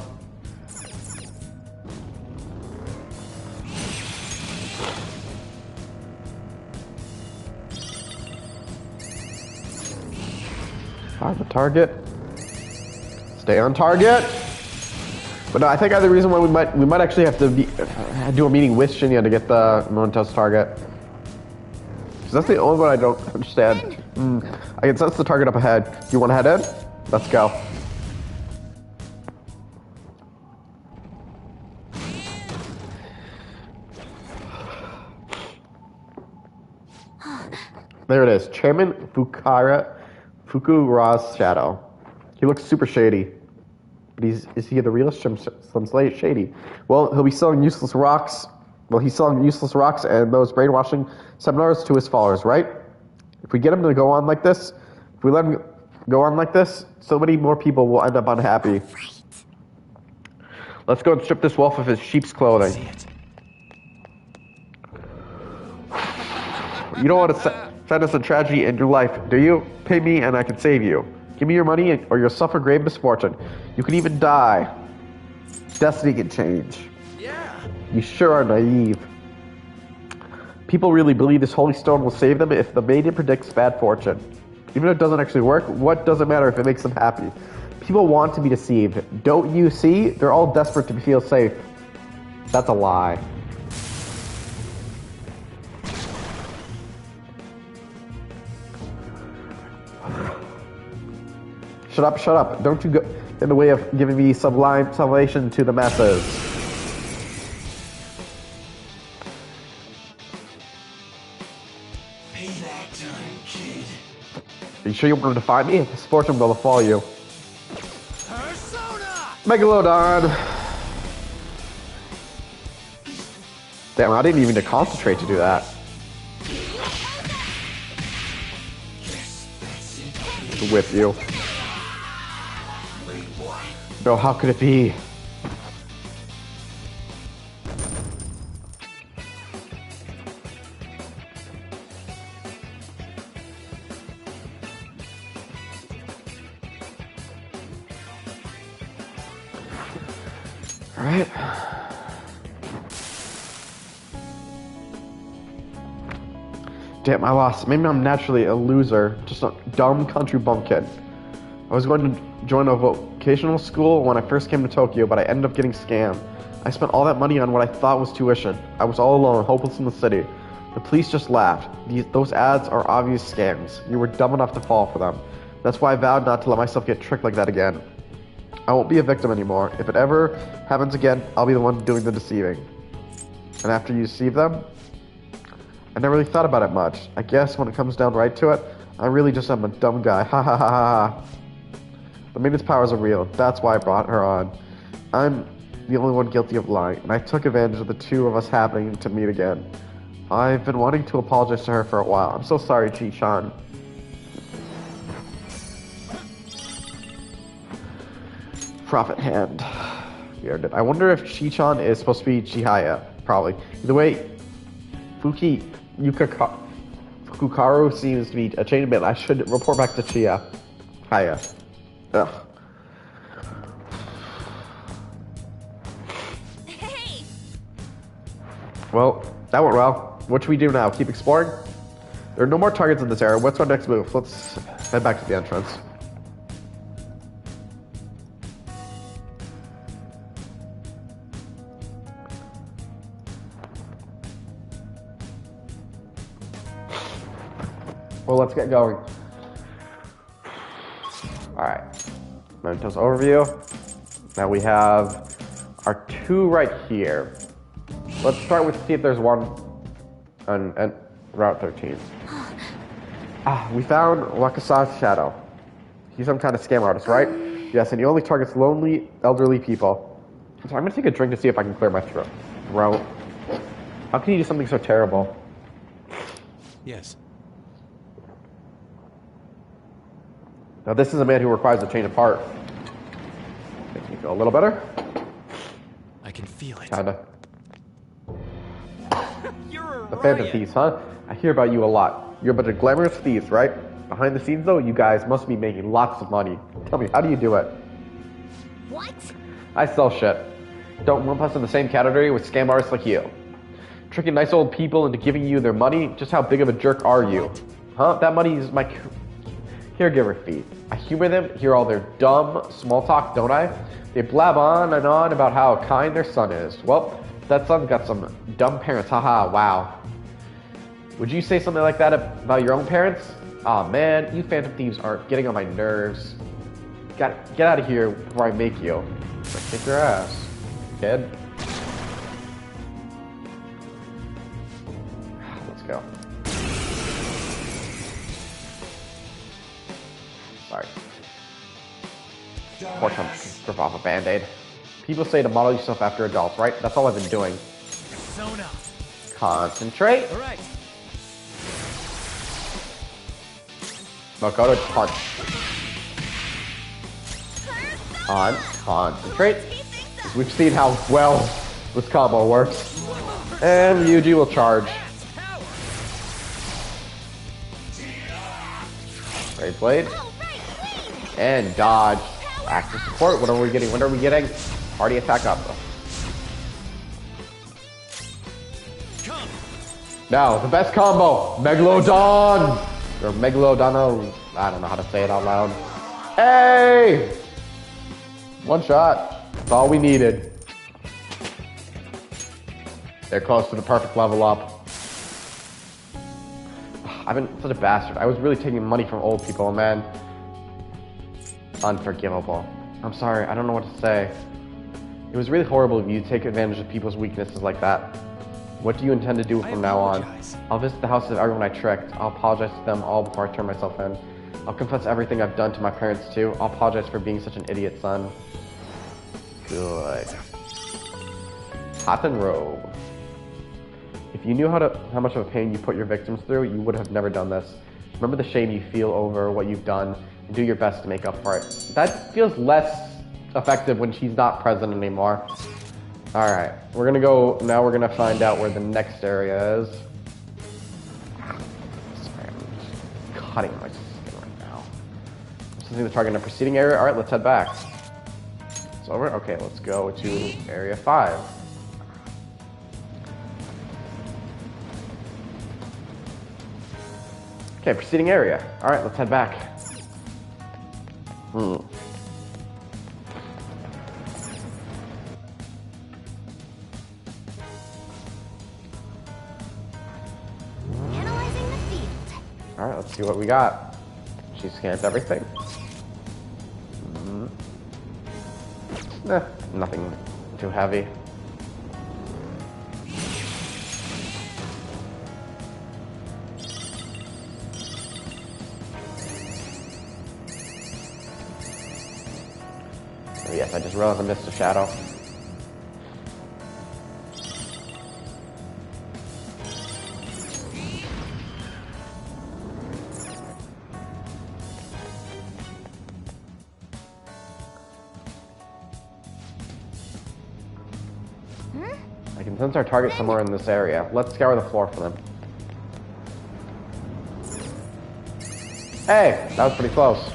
Find the target. Stay on target. But no, I think the reason why we might actually have to do a meeting with Shinya to get the Mementos target. Because that's the only one I don't understand. I can sense the target up ahead. You want to head in? Let's go. There it is. Chairman Fukura's shadow. He looks super shady. But is he the realist? Some shady. Well, he'll be selling useless rocks. Well, he's selling useless rocks and those brainwashing seminars to his followers, right? If we get him to go on like this, if we let him go on like this, so many more people will end up unhappy. Let's go and strip this wolf of his sheep's clothing. You don't want to send us a tragedy in your life, do you? Pay me and I can save you. Give me your money or you'll suffer grave misfortune. You can even die. Destiny can change. Yeah. You sure are naive. People really believe this holy stone will save them if the maiden predicts bad fortune. Even if it doesn't actually work, what does it matter if it makes them happy? People want to be deceived. Don't you see? They're all desperate to feel safe. That's a lie. Shut up, shut up. Don't you go in the way of giving me sublime salvation to the masses. Payback time, kid. Are you sure you wanted to find me? This fortune will follow you. Megalodon! Damn, I didn't even need to concentrate to do that. To whip you. No, how could it be? All right. Damn, I lost. Maybe I'm naturally a loser, just a dumb country bumpkin. I was going to join a vocational school when I first came to Tokyo, but I ended up getting scammed. I spent all that money on what I thought was tuition. I was all alone, hopeless in the city. The police just laughed. Those ads are obvious scams. You were dumb enough to fall for them. That's why I vowed not to let myself get tricked like that again. I won't be a victim anymore. If it ever happens again, I'll be the one doing the deceiving. And after you deceive them? I never really thought about it much. I guess when it comes down right to it, I really just am a dumb guy. Ha ha ha ha ha. But maybe his powers are real. That's why I brought her on. I'm the only one guilty of lying, and I took advantage of the two of us happening to meet again. I've been wanting to apologize to her for a while. I'm so sorry, Chi-chan. Prophet hand. Weird. I wonder if Chi-chan is supposed to be Chihaya. Probably. Either way, Fukaru seems to be a change a bit. I should report back to Chihaya. Ugh. Hey! Well, that went well. What should we do now? Keep exploring? There are no more targets in this area. What's our next move? Let's head back to the entrance. Well, let's get going. Alright. Mementos overview. Now we have our two right here. Let's start with see if there's one on Route 13. We found Wakasa's shadow. He's some kind of scam artist, right? Yes, and he only targets lonely, elderly people. So I'm gonna take a drink to see if I can clear my throat. How can you do something so terrible? Yes. Now this is a man who requires a change of heart. Makes me feel a little better. I can feel it. Kinda. You're a The Phantom riot. Thieves, huh? I hear about you a lot. You're a bunch of glamorous thieves, right? Behind the scenes though, you guys must be making lots of money. Tell me, how do you do it? What? I sell shit. Don't lump us in the same category with scam artists like you. Tricking nice old people into giving you their money? Just how big of a jerk are you? Huh? That money is my caregiver fee. I humor them, hear all their dumb small talk, don't I? They blab on and on about how kind their son is. Well, that son's got some dumb parents, haha, wow. Would you say something like that about your own parents? Aw, man, you Phantom Thieves are getting on my nerves. Get out of here before I make you. Kick your ass, kid. Let's go. Sorry. Poor time to strip off a band-aid. People say to model yourself after adults, right? That's all I've been doing. Persona. Concentrate. All right. Makoto punch. Concentrate. We've seen how well this combo works. And Yuji will charge. Great blade. And dodge. Active support. What are we getting? What are we getting? Party attack up. Now, the best combo. Megalodon. Or Megalodon. I don't know how to say it out loud. Hey! One shot. That's all we needed. They're close to the perfect level up. I've been such a bastard. I was really taking money from old people, man. Unforgivable. I'm sorry, I don't know what to say. It was really horrible of you to take advantage of people's weaknesses like that. What do you intend to do from now on? I'll visit the houses of everyone I tricked. I'll apologize to them all before I turn myself in. I'll confess everything I've done to my parents too. I'll apologize for being such an idiot son. Good. Hop and roll. If you knew how much of a pain you put your victims through, you would have never done this. Remember the shame you feel over what you've done, and do your best to make up for it. That feels less effective when she's not present anymore. Alright, we're gonna go, now we're gonna find out where the next area is. Sorry, I'm just cutting my skin right now. This is the target in the preceding area. Alright, let's head back. It's over? Okay, let's go to area 5. Okay, preceding area. Alright, let's head back. Analyzing the field. Alright, let's see what we got. She scans everything. Nothing too heavy. Oh, yes, I just realized I missed a shadow. I can sense our target somewhere in this area. Let's scour the floor for them. Hey, that was pretty close.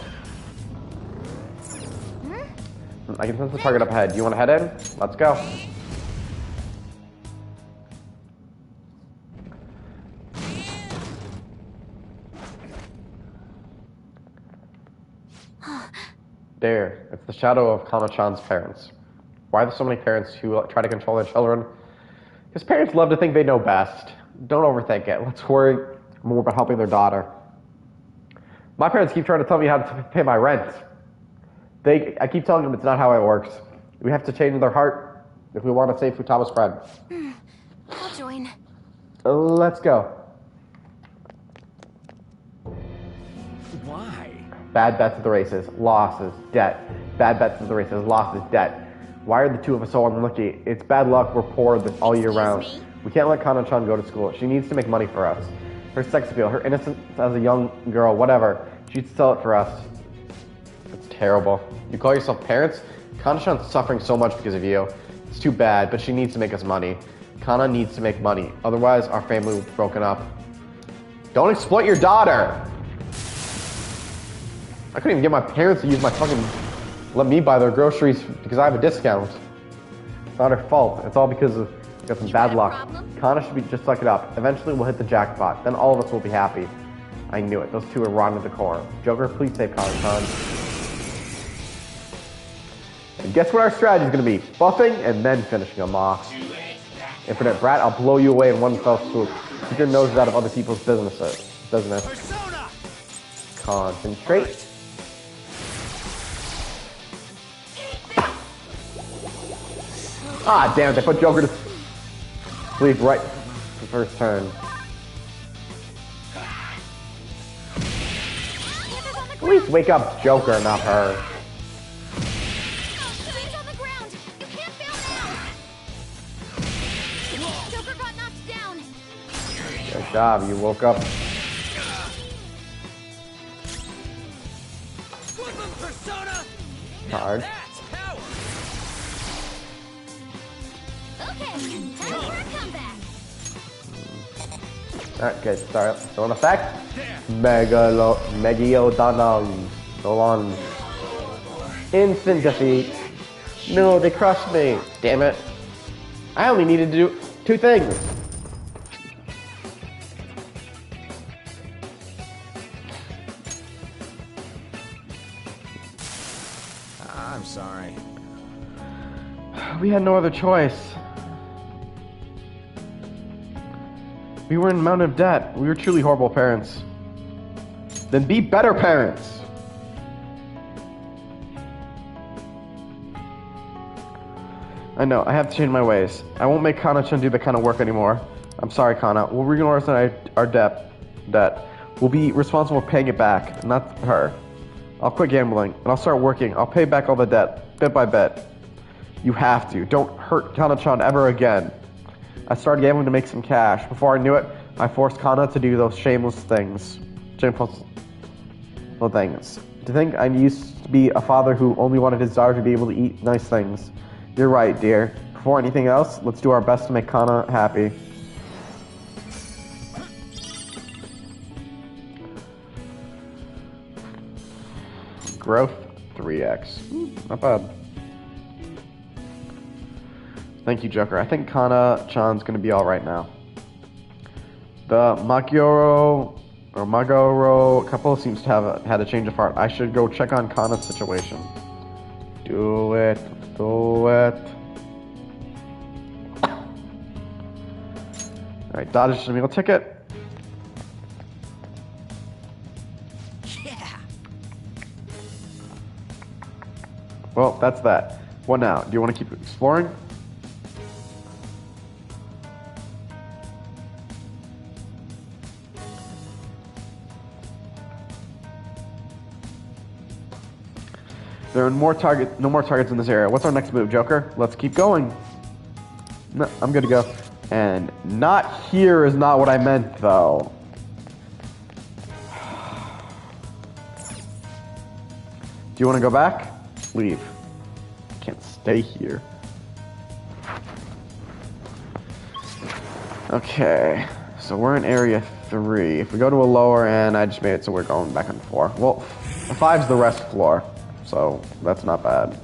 I can sense the target up ahead. Do you want to head in? Let's go. There, it's the shadow of Kana-chan's parents. Why are there so many parents who try to control their children? Because parents love to think they know best. Don't overthink it. Let's worry more about helping their daughter. My parents keep trying to tell me how to pay my rent. I keep telling them it's not how it works. We have to change their heart if we want to save Futaba's friend. I'll join. Let's go. Why? Bad bets at the races, losses, debt. Bad bets at the races, losses, debt. Why are the two of us so unlucky? It's bad luck, we're poor all year round. We can't let Kana-chan go to school. She needs to make money for us. Her sex appeal, her innocence as a young girl, whatever. She'd sell it for us. It's terrible. You call yourself parents? Kana-chan's suffering so much because of you. It's too bad, but she needs to make us money. Kana needs to make money. Otherwise, our family will be broken up. Don't exploit your daughter! I couldn't even get my parents to use my fucking... let me buy their groceries because I have a discount. It's not her fault. It's all because of got some bad luck. Kana should be just suck it up. Eventually we'll hit the jackpot. Then all of us will be happy. I knew it. Those two are rotten to the core. Joker, please save Kana-chan. And guess what our strategy is going to be? Buffing and then finishing them off. Infinite Brat, I'll blow you away in one fell swoop. Keep your noses out of other people's business. Concentrate. Ah, damn it, they put Joker to sleep right the first turn. At least wake up Joker, not her. Good job, you woke up. Hard. Alright, good. Start. Still in effect. Megalodon. Dolon. Instant defeat. No, they crushed me. Damn it. I only needed to do 2 things. I'm sorry. We had no other choice. We were in a mountain of debt. We were truly horrible parents. Then be better parents. I know, I have to change my ways. I won't make Kana-chan do that kind of work anymore. I'm sorry, Kana. We'll reorganize our debt. We'll be responsible for paying it back, not her. I'll quit gambling, and I'll start working. I'll pay back all the debt, bit by bit. You have to. Don't hurt Kana-chan ever again. I started gambling to make some cash. Before I knew it, I forced Kana to do those shameless things. Shameful things. To think I used to be a father who only wanted his daughter to be able to eat nice things. You're right, dear. Before anything else, let's do our best to make Kana happy. Growth 3x. Not bad. Thank you, Joker. I think Kana-chan's gonna be alright now. The Magoro couple seems to have had a change of heart. I should go check on Kana's situation. Do it. Do it. Alright, dodge a meal ticket. Yeah. Well, that's that. What now? Do you want to keep exploring? There are no more targets in this area. What's our next move, Joker? Let's keep going. No, I'm good to go. And not here is not what I meant, though. Do you want to go back? Leave. Can't stay here. Okay, so we're in area 3. If we go to a lower end, I just made it so we're going back on 4. Well, 5's the rest floor, so that's not bad.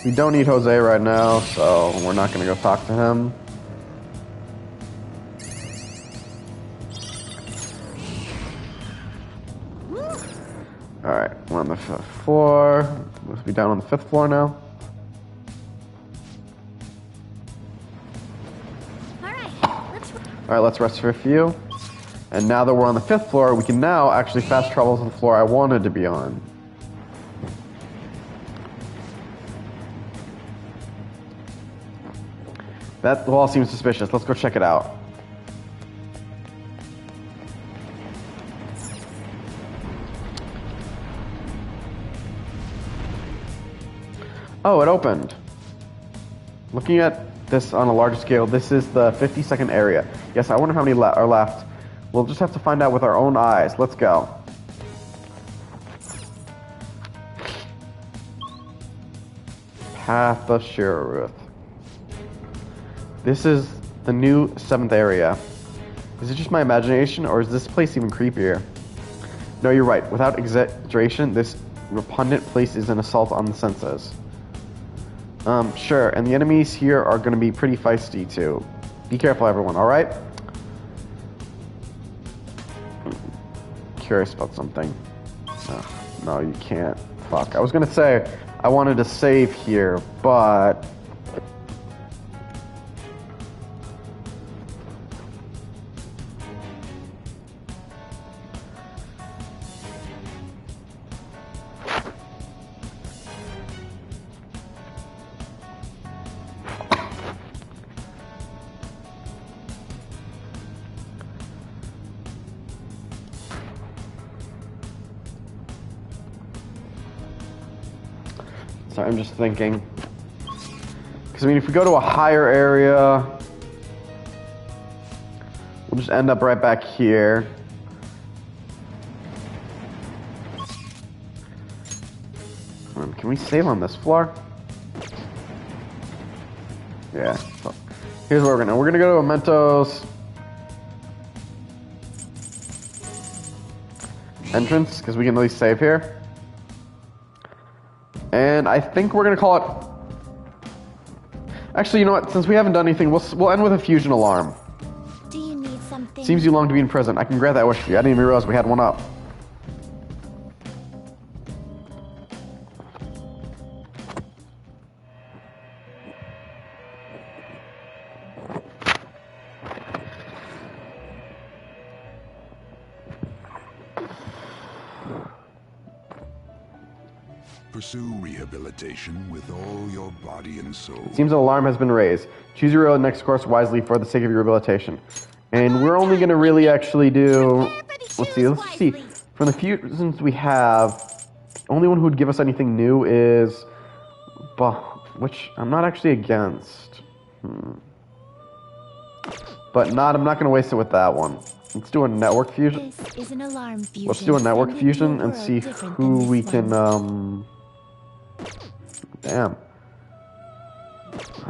We don't need Jose right now, so we're not going to go talk to him. Alright, we're on the 5th floor. Must be down on the 5th floor now. Alright, let's rest for a few. And now that we're on the 5th floor, we can now actually fast travel to the floor I wanted to be on. That wall seems suspicious. Let's go check it out. Oh, it opened. Looking at this on a larger scale, this is the 52nd area. Yes, I wonder how many are left. We'll just have to find out with our own eyes. Let's go. Path of Shiraruth. This is the new 7th area. Is it just my imagination, or is this place even creepier? No, you're right. Without exaggeration, this repugnant place is an assault on the senses. Sure, and the enemies here are going to be pretty feisty, too. Be careful, everyone, alright? Curious about something. No, you can't. Fuck. I was going to say, I wanted to save here, but... Sorry, I'm just thinking. Because, I mean, if we go to a higher area, we'll just end up right back here. Can we save on this floor? Yeah. So here's where we're gonna go to Mementos entrance, because we can at least save here. And I think we're gonna call it. Actually, you know what? Since we haven't done anything, we'll end with a fusion alarm. Do you need something? Seems you long to be in prison. I can grant that wish for you. I didn't even realize we had one up. Pursue rehabilitation with all your body and soul. It seems an alarm has been raised. Choose your next course wisely for the sake of your rehabilitation. And we're only going to really actually do... Let's see. From the fusions we have, the only one who would give us anything new is... which I'm not actually against. But I'm not going to waste it with that one. Let's do a network fusion. This is an alarm fusion. Let's do a network fusion and see who we can, Damn.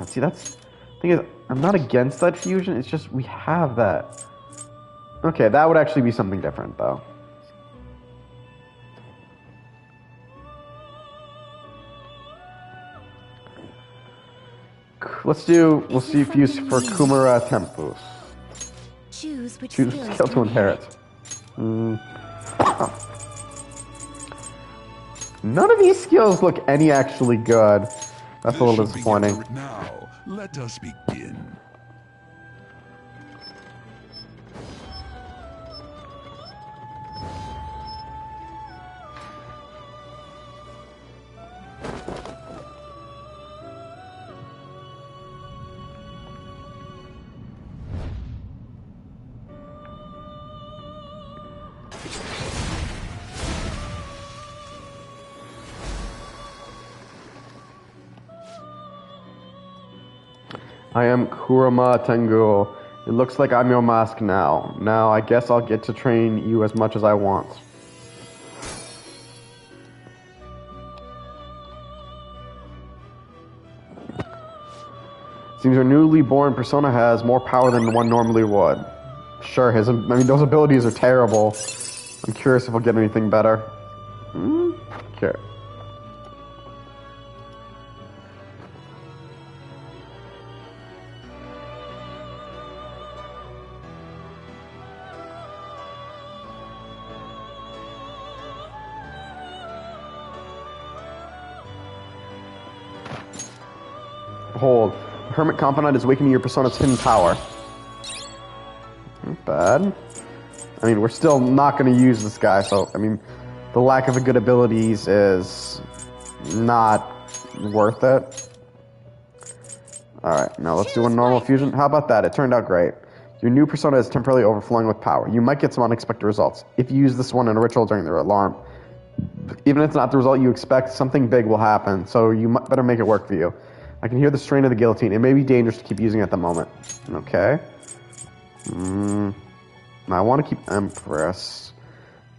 See, that's... The thing is, I'm not against that fusion, it's just we have that. Okay, that would actually be something different, though. We'll see fuse for Kumara Tempus. Choose which Choose skill to inherit. None of these skills look any actually good. That's a little disappointing. Now, let us begin. I am Kurama Tengu. It looks like I'm your mask now. Now I guess I'll get to train you as much as I want. Seems your newly born persona has more power than one normally would. Sure, those abilities are terrible. I'm curious if we'll get anything better. Okay. Hold. Hermit Confidant is awakening your persona's hidden power. Not bad. I mean, we're still not going to use this guy, so, I mean, the lack of the good abilities is not worth it. Alright, now let's do a normal fusion. How about that? It turned out great. Your new persona is temporarily overflowing with power. You might get some unexpected results. If you use this one in a ritual during the alarm, even if it's not the result you expect, something big will happen, so you better make it work for you. I can hear the strain of the guillotine. It may be dangerous to keep using it at the moment. Okay. I want to keep Empress.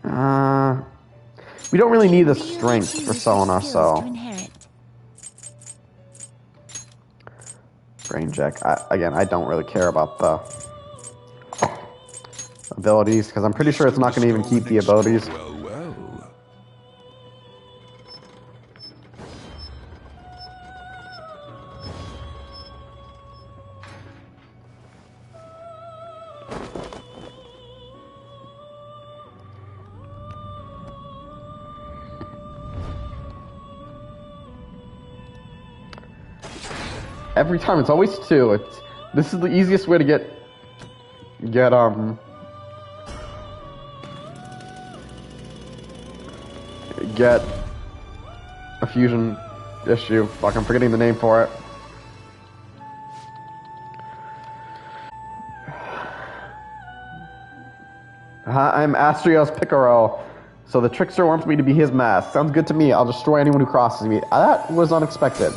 We don't really need the strength for Sona, so... Brain Jack. Again, I don't really care about the abilities, because I'm pretty sure it's not going to even keep the abilities. Every time, it's always 2. This is the easiest way to get a fusion issue. Fuck, I'm forgetting the name for it. I'm Astrios Picaro. So the trickster wants me to be his mask. Sounds good to me. I'll destroy anyone who crosses me. That was unexpected.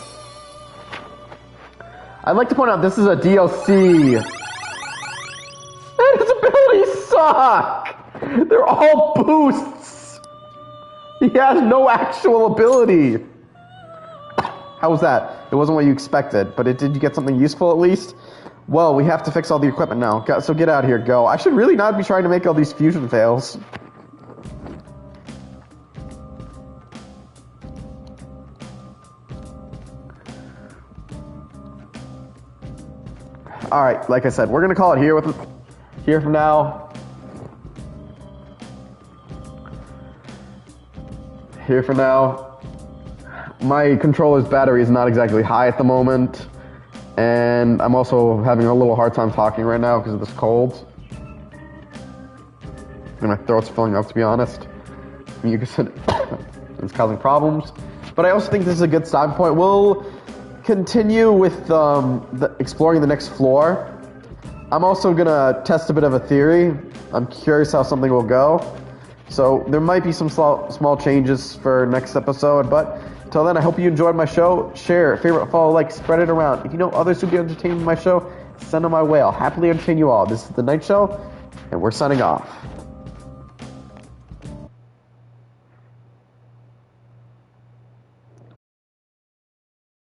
I'd like to point out this is a DLC. And his abilities suck! They're all boosts! He has no actual ability! How was that? It wasn't what you expected, but did you get something useful at least? Well, we have to fix all the equipment now, so get out of here, go. I should really not be trying to make all these fusion fails. Alright, like I said, we're gonna call it here for now. Here for now. My controller's battery is not exactly high at the moment, and I'm also having a little hard time talking right now because of this cold. And my throat's filling up, to be honest. Mucus is causing problems. But I also think this is a good starting point. We'll continue with exploring the next floor. I'm also gonna test a bit of a theory. I'm curious how something will go. So there might be some small changes for next episode, but until then, I hope you enjoyed my show. Share, favorite, follow, like, spread it around. If you know others who'd be entertained by my show, send them my way. I'll happily entertain you all. This is The Night Show, and we're signing off.